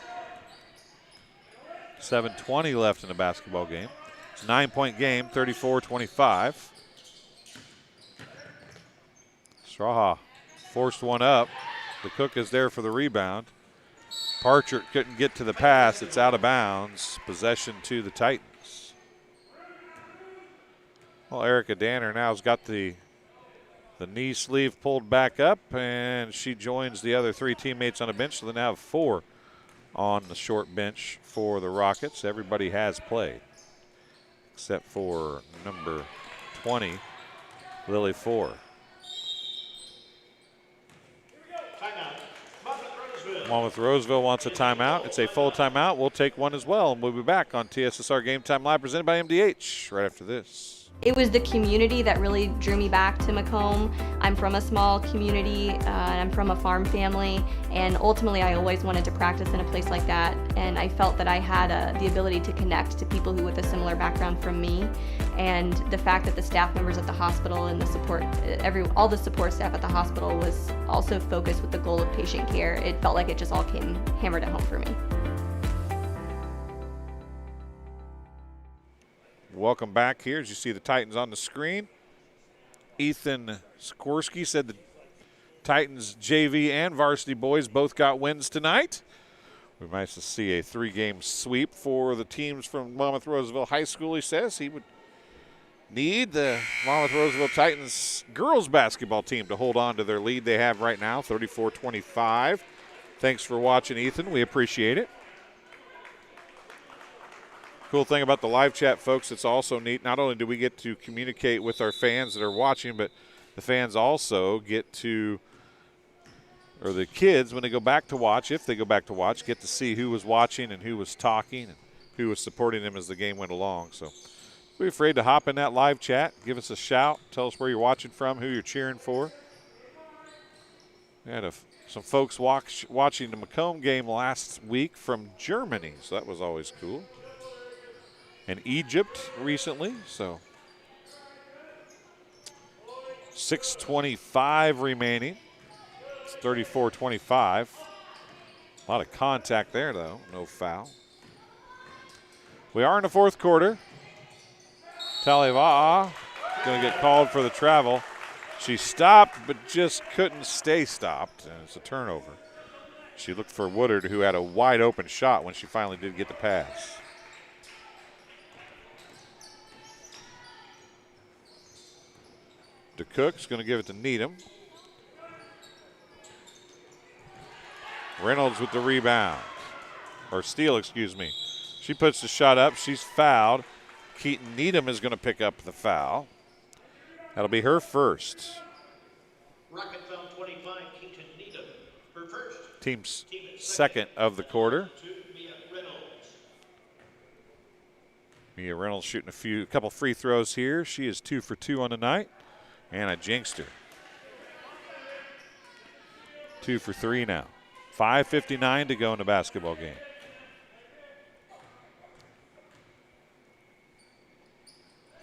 7:20 left in the basketball game. It's a 9-point game, 34-25. Strawhaw forced one up. The Cook is there for the rebound. Parchert couldn't get to the pass. It's out of bounds. Possession to the Titans. Well, Erica Danner now has got the knee sleeve pulled back up, and she joins the other 3 teammates on the bench. So they now have 4 on the short bench for the Rockets. Everybody has played, except for number 20, Lily Ford. Monmouth-Roseville wants a timeout. It's a full timeout. We'll take one as well, and we'll be back on TSSR Game Time Live, presented by MDH, right after this. It was the community that really drew me back to Macomb. I'm from a small community, and I'm from a farm family, and ultimately I always wanted to practice in a place like that, and I felt that I had the ability to connect to people who with a similar background from me, and the fact that the staff members at the hospital and the support, all the support staff at the hospital was also focused with the goal of patient care. It felt like it just all came hammered at home for me. Welcome back here as you see the Titans on the screen. Ethan Sikorsky said the Titans JV and varsity boys both got wins tonight. We might see a 3-game sweep for the teams from Monmouth-Roseville High School, he says. He would need the Monmouth-Roseville Titans girls basketball team to hold on to their lead they have right now, 34-25. Thanks for watching, Ethan. We appreciate it. Cool thing about the live chat, folks, it's also neat. Not only do we get to communicate with our fans that are watching, but the fans also get to, or the kids, when they go back to watch, if they go back to watch, get to see who was watching and who was talking and who was supporting them as the game went along. So don't be afraid to hop in that live chat. Give us a shout. Tell us where you're watching from, who you're cheering for. We had some folks watching the Macomb game last week from Germany, so that was always cool. And Egypt recently, so 6:25 remaining. It's 34-25. A lot of contact there, though. No foul. We are in the fourth quarter. Taliva'a going to get called for the travel. She stopped, but just couldn't stay stopped, and it's a turnover. She looked for Woodard, who had a wide open shot when she finally did get the pass. DeCook's going to give it to Needham. Reynolds with the rebound. Or steal, excuse me. She puts the shot up. She's fouled. Keaton Needham is going to pick up the foul. That'll be her first. Rocket foul 25, Keaton Needham, her first. Team's second of the quarter. Mia Reynolds shooting a couple free throws here. She is 2 for 2 on the night. And I jinxed her. 2 for 3 now. 5:59 to go in the basketball game.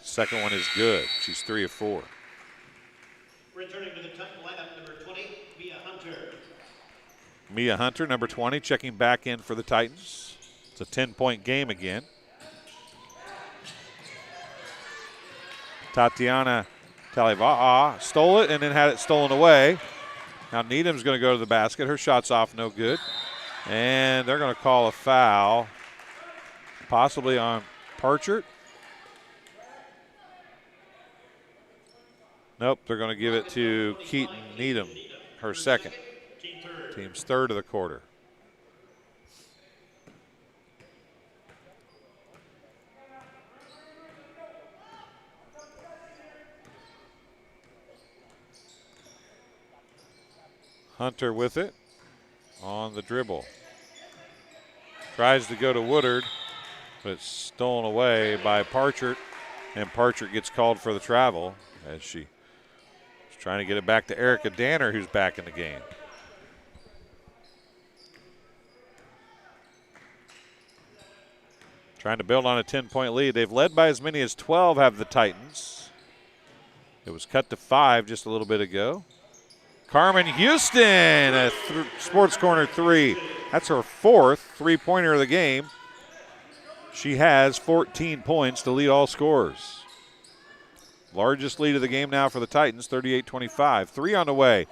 Second one is good. She's 3 of 4. Returning to the Titan lineup, number 20, Mia Hunter. Mia Hunter, number 20, checking back in for the Titans. It's a 10-point game again. Tatiana Taliva'a stole it and then had it stolen away. Now Needham's going to go to the basket. Her shot's off, no good. And they're going to call a foul, possibly on Parchert. Nope, they're going to give it to Keaton Needham, her second. Team's third of the quarter. Hunter with it on the dribble. Tries to go to Woodard, but it's stolen away by Parchert, and Parchert gets called for the travel as she is trying to get it back to Erica Danner, who's back in the game. Trying to build on a 10-point lead. They've led by as many as 12, have the Titans. It was cut to 5 just a little bit ago. Carmen Houston, a Sports Corner 3. That's her fourth three-pointer of the game. She has 14 points to lead all scorers. Largest lead of the game now for the Titans, 38-25. 3 on the way.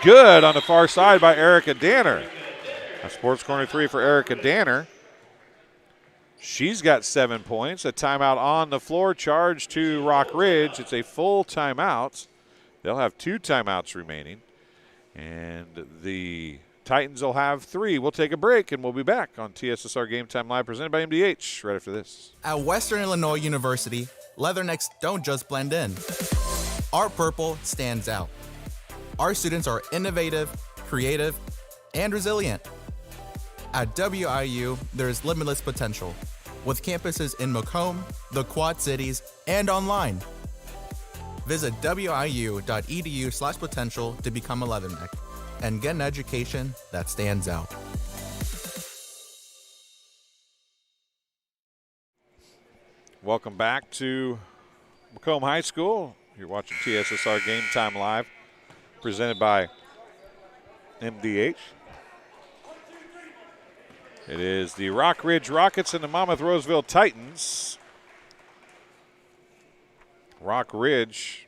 Good on the far side by Erica Danner. A Sports Corner 3 for Erica Danner. She's got 7 points. A timeout on the floor, charge to Rockridge. It's a full timeout. They'll have 2 timeouts remaining. And the Titans will have 3. We'll take a break, and we'll be back on TSSR Game Time Live, presented by MDH, right after this. At Western Illinois University, Leathernecks don't just blend in. Our purple stands out. Our students are innovative, creative, and resilient. At WIU, there is limitless potential, with campuses in Macomb, the Quad Cities, and online. Visit wiu.edu/potential to become a Leatherneck and get an education that stands out. Welcome back to Macomb High School. You're watching TSSR Game Time Live, presented by MDH. It is the Rockridge Rockets and the Monmouth-Roseville Titans. Rockridge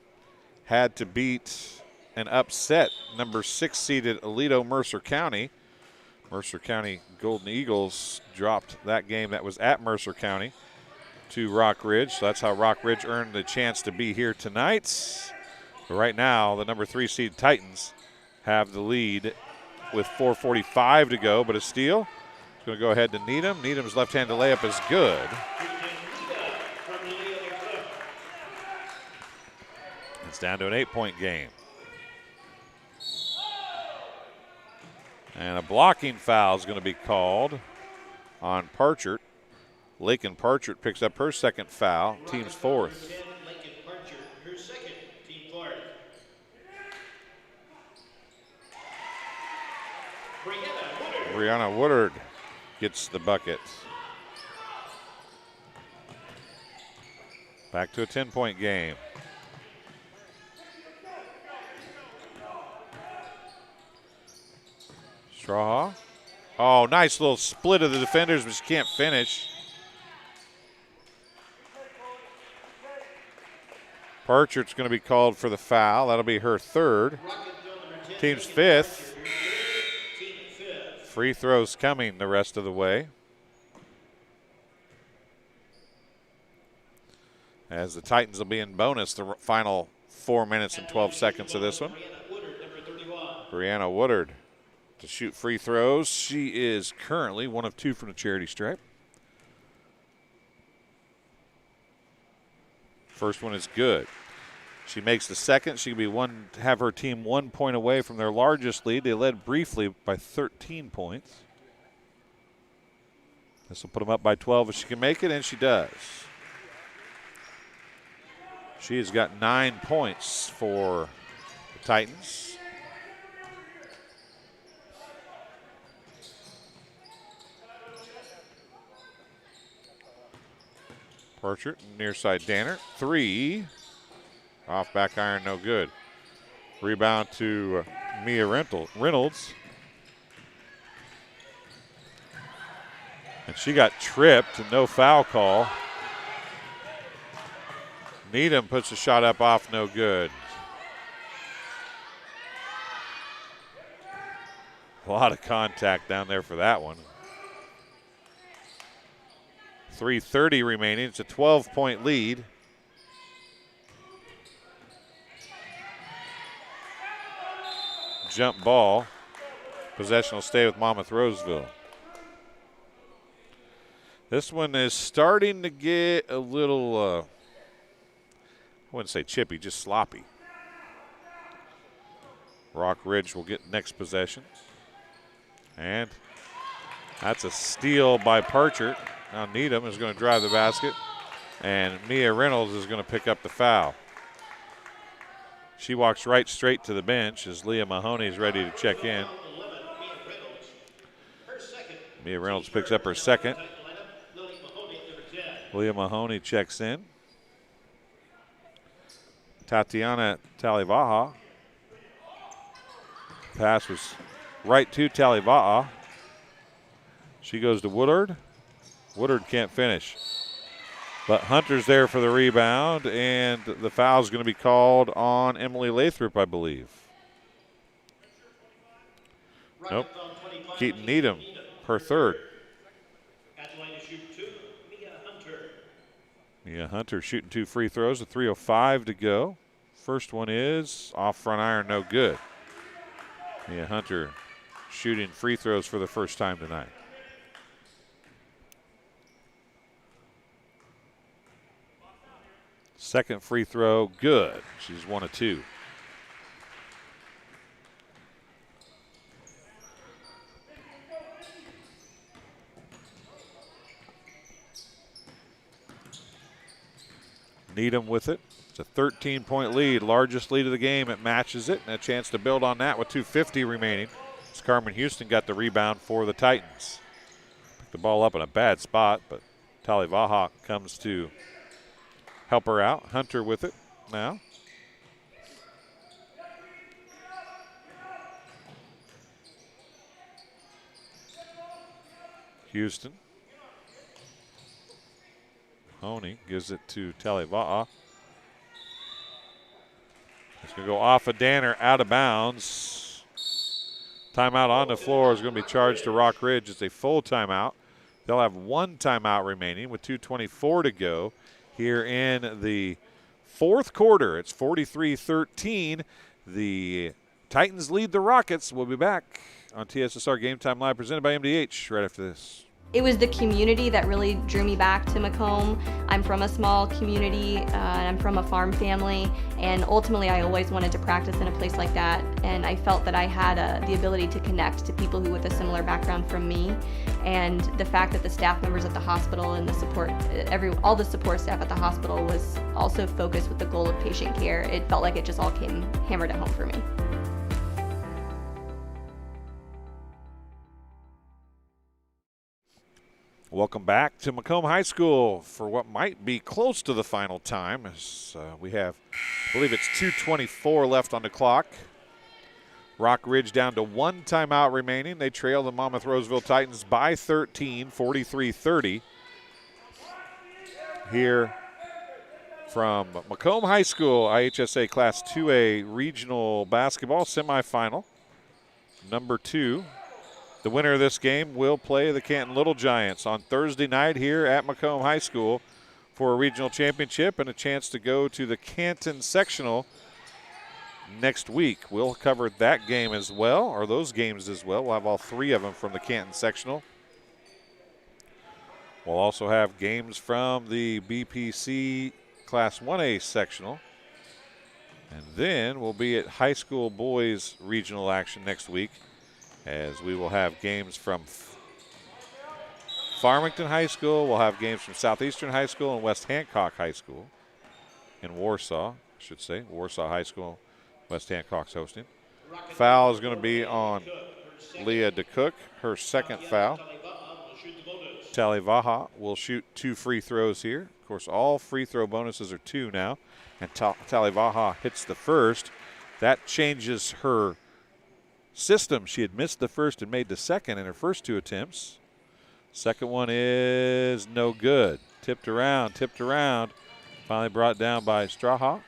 had to beat and upset number 6 seeded Aledo Mercer County. Mercer County Golden Eagles dropped that game that was at Mercer County to Rockridge. So that's how Rockridge earned the chance to be here tonight. But right now, the number 3 seed Titans have the lead with 4:45 to go, but a steal. It's going to go ahead to Needham. Needham's left-handed layup is good. It's down to an 8-point game. And a blocking foul is going to be called on Parchert. Lakin Parchert picks up her second foul, team's fourth. Brianna Woodard gets the bucket. Back to a 10-point game. Strawhaw. Oh, nice little split of the defenders, but she can't finish. Parchert's going to be called for the foul. That'll be her third. Team's fifth. Free throws coming the rest of the way. As the Titans will be in bonus the final 4 minutes and 12 seconds of this one. Brianna Woodard to shoot free throws. She is currently 1 of 2 from the charity stripe. First one is good. She makes the second. She will have her team 1 point away from their largest lead. They led briefly by 13 points. This will put them up by 12 if she can make it, and she does. She has got 9 points for the Titans. Burchert, near side Danner. 3. Off back iron, no good. Rebound to Mia Reynolds. And she got tripped, no foul call. Needham puts the shot up off, no good. A lot of contact down there for that one. 3:30 remaining. It's a 12-point lead. Jump ball. Possession will stay with Monmouth-Roseville. This one is starting to get a little, I wouldn't say chippy, just sloppy. Rockridge will get next possession. And that's a steal by Parchert. Now Needham is going to drive the basket, and Mia Reynolds is going to pick up the foul. She walks right straight to the bench as Leah Mahoney is ready to check in. Mia Reynolds picks up her second. Leah Mahoney checks in. Tatiana Talivaha. Pass was right to Talivaha. She goes to Woodard. Woodard can't finish. But Hunter's there for the rebound, and the foul is going to be called on Emily Lathrop, I believe. Nope. Keaton Needham, her third. Mia Hunter shooting 2 free throws, a 3:05 to go. First one is off front iron, no good. Mia Hunter shooting free throws for the first time tonight. Second free throw, good. She's 1 of 2. Needham with it. It's a 13-point lead, largest lead of the game. It matches it, and a chance to build on that with 2:50 remaining. As Carmen Houston got the rebound for the Titans. Picked the ball up in a bad spot, but Talivaha comes to help her out. Hunter with it now. Houston. Mahoney gives it to Talivaha. It's going to go off of Danner, out of bounds. Timeout on the floor is going to be charged to Rockridge. It's a full timeout. They'll have 1 timeout remaining with 2:24 to go here in the fourth quarter. It's 43-13. The Titans lead the Rockets. We'll be back on TSSR Game Time Live, presented by MDH, right after this. It was the community that really drew me back to Macomb. I'm from a small community, and I'm from a farm family, and ultimately I always wanted to practice in a place like that, and I felt that I had the ability to connect to people who with a similar background from me, and the fact that the staff members at the hospital and the support, all the support staff at the hospital was also focused with the goal of patient care. It felt like it just all came hammered at home for me. Welcome back to Macomb High School for what might be close to the final time, as we have, I believe it's 2:24 left on the clock. Rockridge down to 1 timeout remaining. They trail the Monmouth-Roseville Titans by 13, 43-30. Here from Macomb High School, IHSA Class 2A Regional Basketball Semifinal, number 2. The winner of this game will play the Canton Little Giants on Thursday night here at Macomb High School for a regional championship and a chance to go to the Canton Sectional next week. We'll cover that game as well, or those games as well. We'll have all 3 of them from the Canton Sectional. We'll also have games from the BPC Class 1A Sectional. And then we'll be at high school boys regional action next week, as we will have games from Farmington High School. We'll have games from Southeastern High School and West Hancock High School in Warsaw, I should say. Warsaw High School, West Hancock's hosting. Foul is going to be on Leah DeCook, her second foul. Talivaha will shoot 2 free throws here. Of course, all free throw bonuses are 2 now, and Talivaha hits the first. That changes her system. She had missed the first and made the second in her first 2 attempts. Second one is no good. Tipped around. Finally brought down by Straha.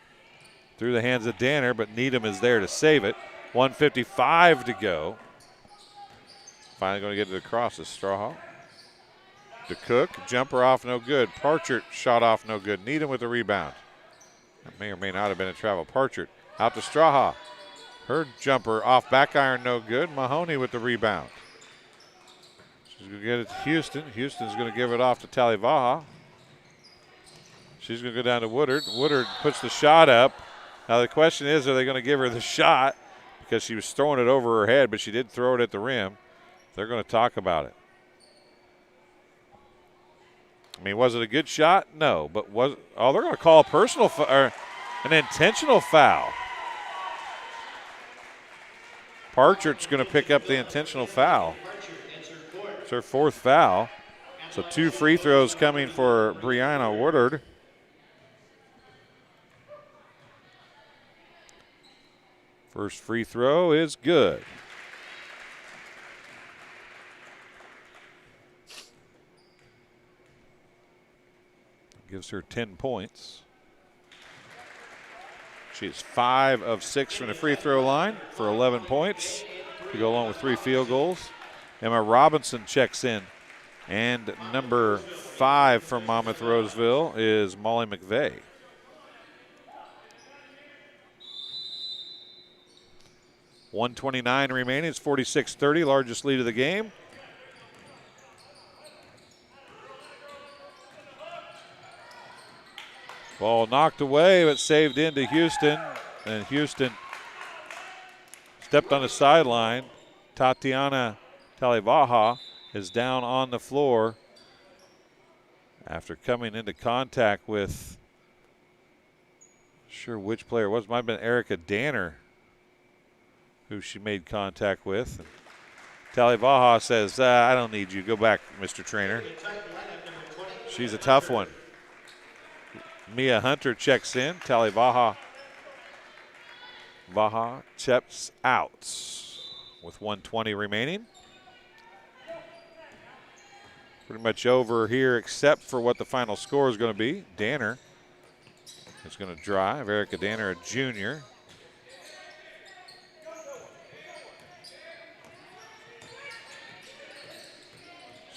Through the hands of Danner, but Needham is there to save it. 1:55 to go. Finally going to get it across is Straha. To Cook, jumper off, no good. Parchert shot off, no good. Needham with the rebound. That may or may not have been a travel. Parchert out to Straha. Her jumper off back iron, no good. Mahoney with the rebound. She's going to get it to Houston. Houston's going to give it off to Talivaha. She's going to go down to Woodard. Woodard puts the shot up. Now the question is, are they going to give her the shot? Because she was throwing it over her head, but she did throw it at the rim. They're going to talk about it. I mean, was it a good shot? No, but they're going to call a personal or an intentional foul. Parchert's going to pick up the intentional foul. It's her 4th foul. So 2 free throws coming for Brianna Woodard. First free throw is good. Gives her 10 points. She's 5 of 6 from the free throw line for 11 points to go along with 3 field goals. Emma Robinson checks in. And number 5 from Monmouth-Roseville is Molly McVeigh. .129 remaining. It's 46-30, largest lead of the game. Ball knocked away, but saved into Houston. And Houston stepped on the sideline. Tatiana Talivaha is down on the floor after coming into contact with, not sure which player it was. Might have been Erica Danner who she made contact with. And Talivaha says, I don't need you. Go back, Mr. Trainer. She's a tough one. Mia Hunter checks in. Talivaha checks out with 1:20 remaining. Pretty much over here except for what the final score is going to be. Danner is going to drive. Erica Danner, a junior.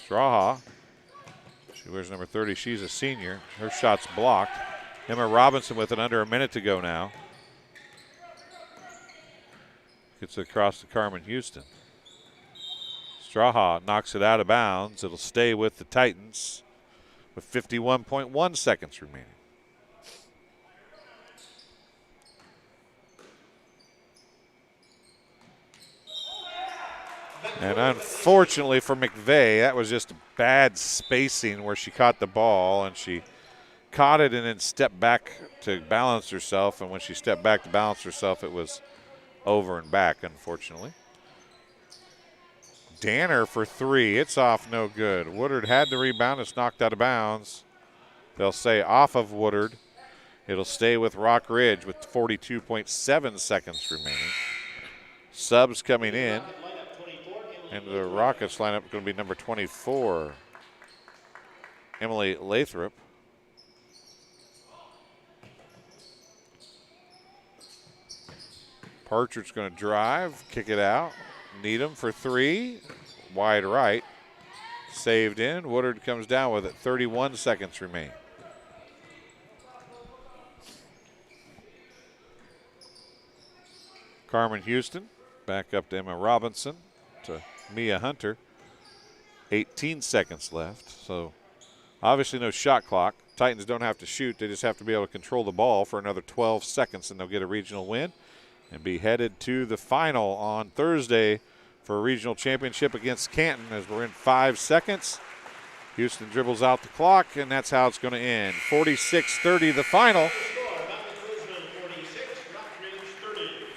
Straha, she wears number 30. She's a senior. Her shot's blocked. Emma Robinson with it under a minute to go now. Gets it across to Carmen Houston. Straha knocks it out of bounds. It'll stay with the Titans with 51.1 seconds remaining. And unfortunately for McVeigh, that was just bad spacing where she caught the ball, and she caught it and then stepped back to balance herself. And when she stepped back to balance herself, it was over and back, unfortunately. Danner for 3. It's off, no good. Woodard had the rebound. It's knocked out of bounds. They'll say off of Woodard. It'll stay with Rockridge with 42.7 seconds remaining. Subs coming in. And the Rockets lineup is going to be number 24, Emily Lathrop. Parchert's going to drive, kick it out. Needham for 3, wide right. Saved in. Woodard comes down with it. 31 seconds remain. Carmen Houston back up to Emma Robinson, to Mia Hunter. 18 seconds left. So obviously no shot clock. Titans don't have to shoot. They just have to be able to control the ball for another 12 seconds, and they'll get a regional win and be headed to the final on Thursday for a regional championship against Canton as we're in 5 seconds. Houston dribbles out the clock, and that's how it's going to end. 46-30 the final.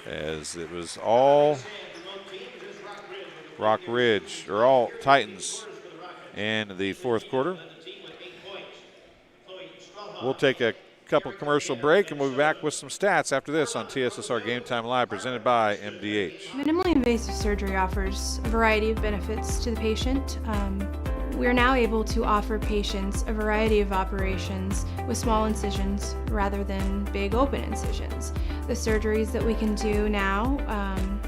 As it was all Rockridge, or all Titans in the fourth quarter. We'll take a couple commercial break, and we'll be back with some stats after this on TSSR Game Time Live, presented by MDH. Minimally invasive surgery offers a variety of benefits to the patient. We're now able to offer patients a variety of operations with small incisions rather than big open incisions. The surgeries that we can do now,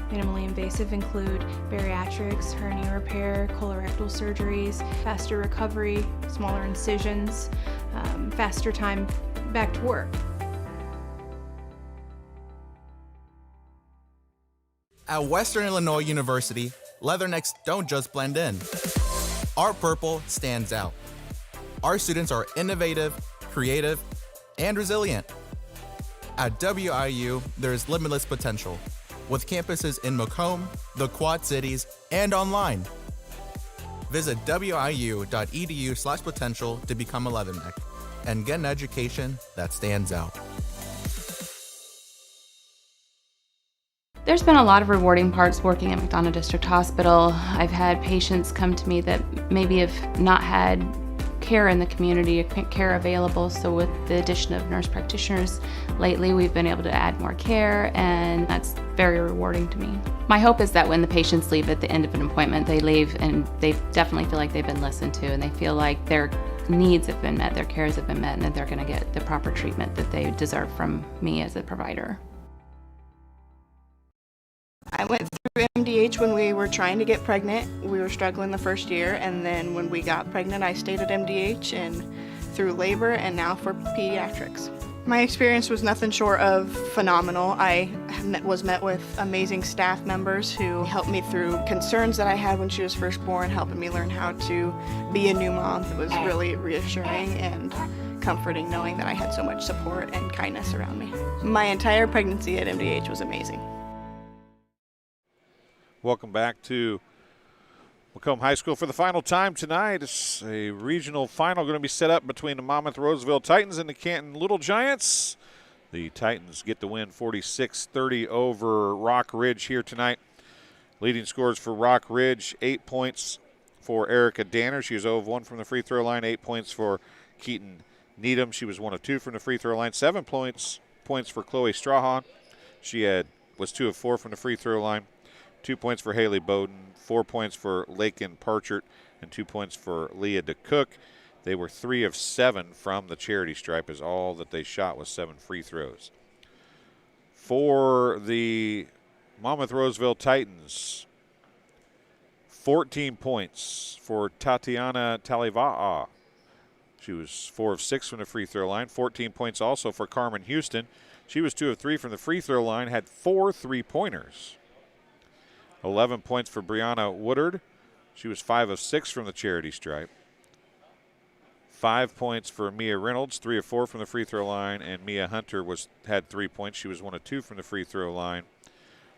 minimally invasive, include bariatrics, hernia repair, colorectal surgeries, faster recovery, smaller incisions, faster time back to work. At Western Illinois University, leathernecks don't just blend in. Our purple stands out. Our students are innovative, creative, and resilient. At WIU, there is limitless potential, with campuses in Macomb, the Quad Cities, and online. Visit wiu.edu/potential to become a leatherneck and get an education that stands out. There's been a lot of rewarding parts working at McDonough District Hospital. I've had patients come to me that maybe have not had care in the community, care available, so with the addition of nurse practitioners lately, we've been able to add more care, and that's very rewarding to me. My hope is that when the patients leave at the end of an appointment, they leave and they definitely feel like they've been listened to, and they feel like their needs have been met, their cares have been met, and that they're going to get the proper treatment that they deserve from me as a provider. I went through MDH when we were trying to get pregnant. We were struggling the first year, and then when we got pregnant, I stayed at MDH and through labor and now for pediatrics. My experience was nothing short of phenomenal. I was met with amazing staff members who helped me through concerns that I had when she was first born, helping me learn how to be a new mom. It was really reassuring and comforting knowing that I had so much support and kindness around me. My entire pregnancy at MDH was amazing. Welcome back to Macomb High School for the final time tonight. It's a regional final going to be set up between the Monmouth-Roseville Titans and the Canton Little Giants. The Titans get the win 46-30 over Rockridge here tonight. Leading scores for Rockridge, 8 points for Erica Danner. She was 0 of 1 from the free throw line. 8 points for Keaton Needham. She was 1 of 2 from the free throw line. 7 points for Chloe Strahan. She was 2 of 4 from the free throw line. 2 points for Haley Bowden, 4 points for Lakin Parchert, and 2 points for Leah DeCook. They were 3 of 7 from the charity stripe, as all that they shot was 7 free throws. For the Monmouth-Roseville Titans, 14 points for Tatiana Taliva'a. She was 4 of 6 from the free throw line. 14 points also for Carmen Houston. She was 2 of 3 from the free throw line, had 4 3-pointers. 11 points for Brianna Woodard. She was 5 of 6 from the charity stripe. 5 points for Mia Reynolds, 3 of 4 from the free throw line, and Mia Hunter had 3 points. She was 1 of 2 from the free throw line.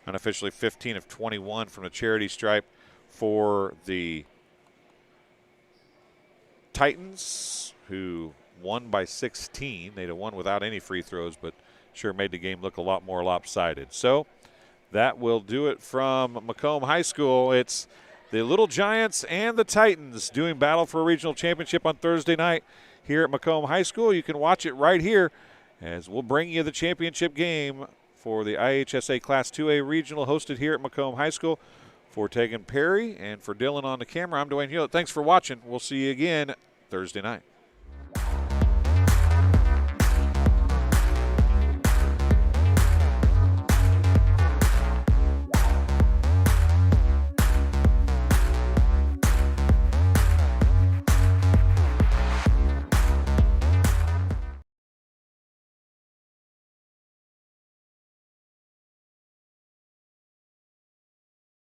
Unofficially 15 of 21 from the charity stripe for the Titans, who won by 16. They'd have won without any free throws, but sure made the game look a lot more lopsided. So that will do it from Macomb High School. It's the Little Giants and the Titans doing battle for a regional championship on Thursday night here at Macomb High School. You can watch it right here as we'll bring you the championship game for the IHSA Class 2A Regional hosted here at Macomb High School. For Tegan Perry and for Dylan on the camera, I'm Dwayne Hulett. Thanks for watching. We'll see you again Thursday night.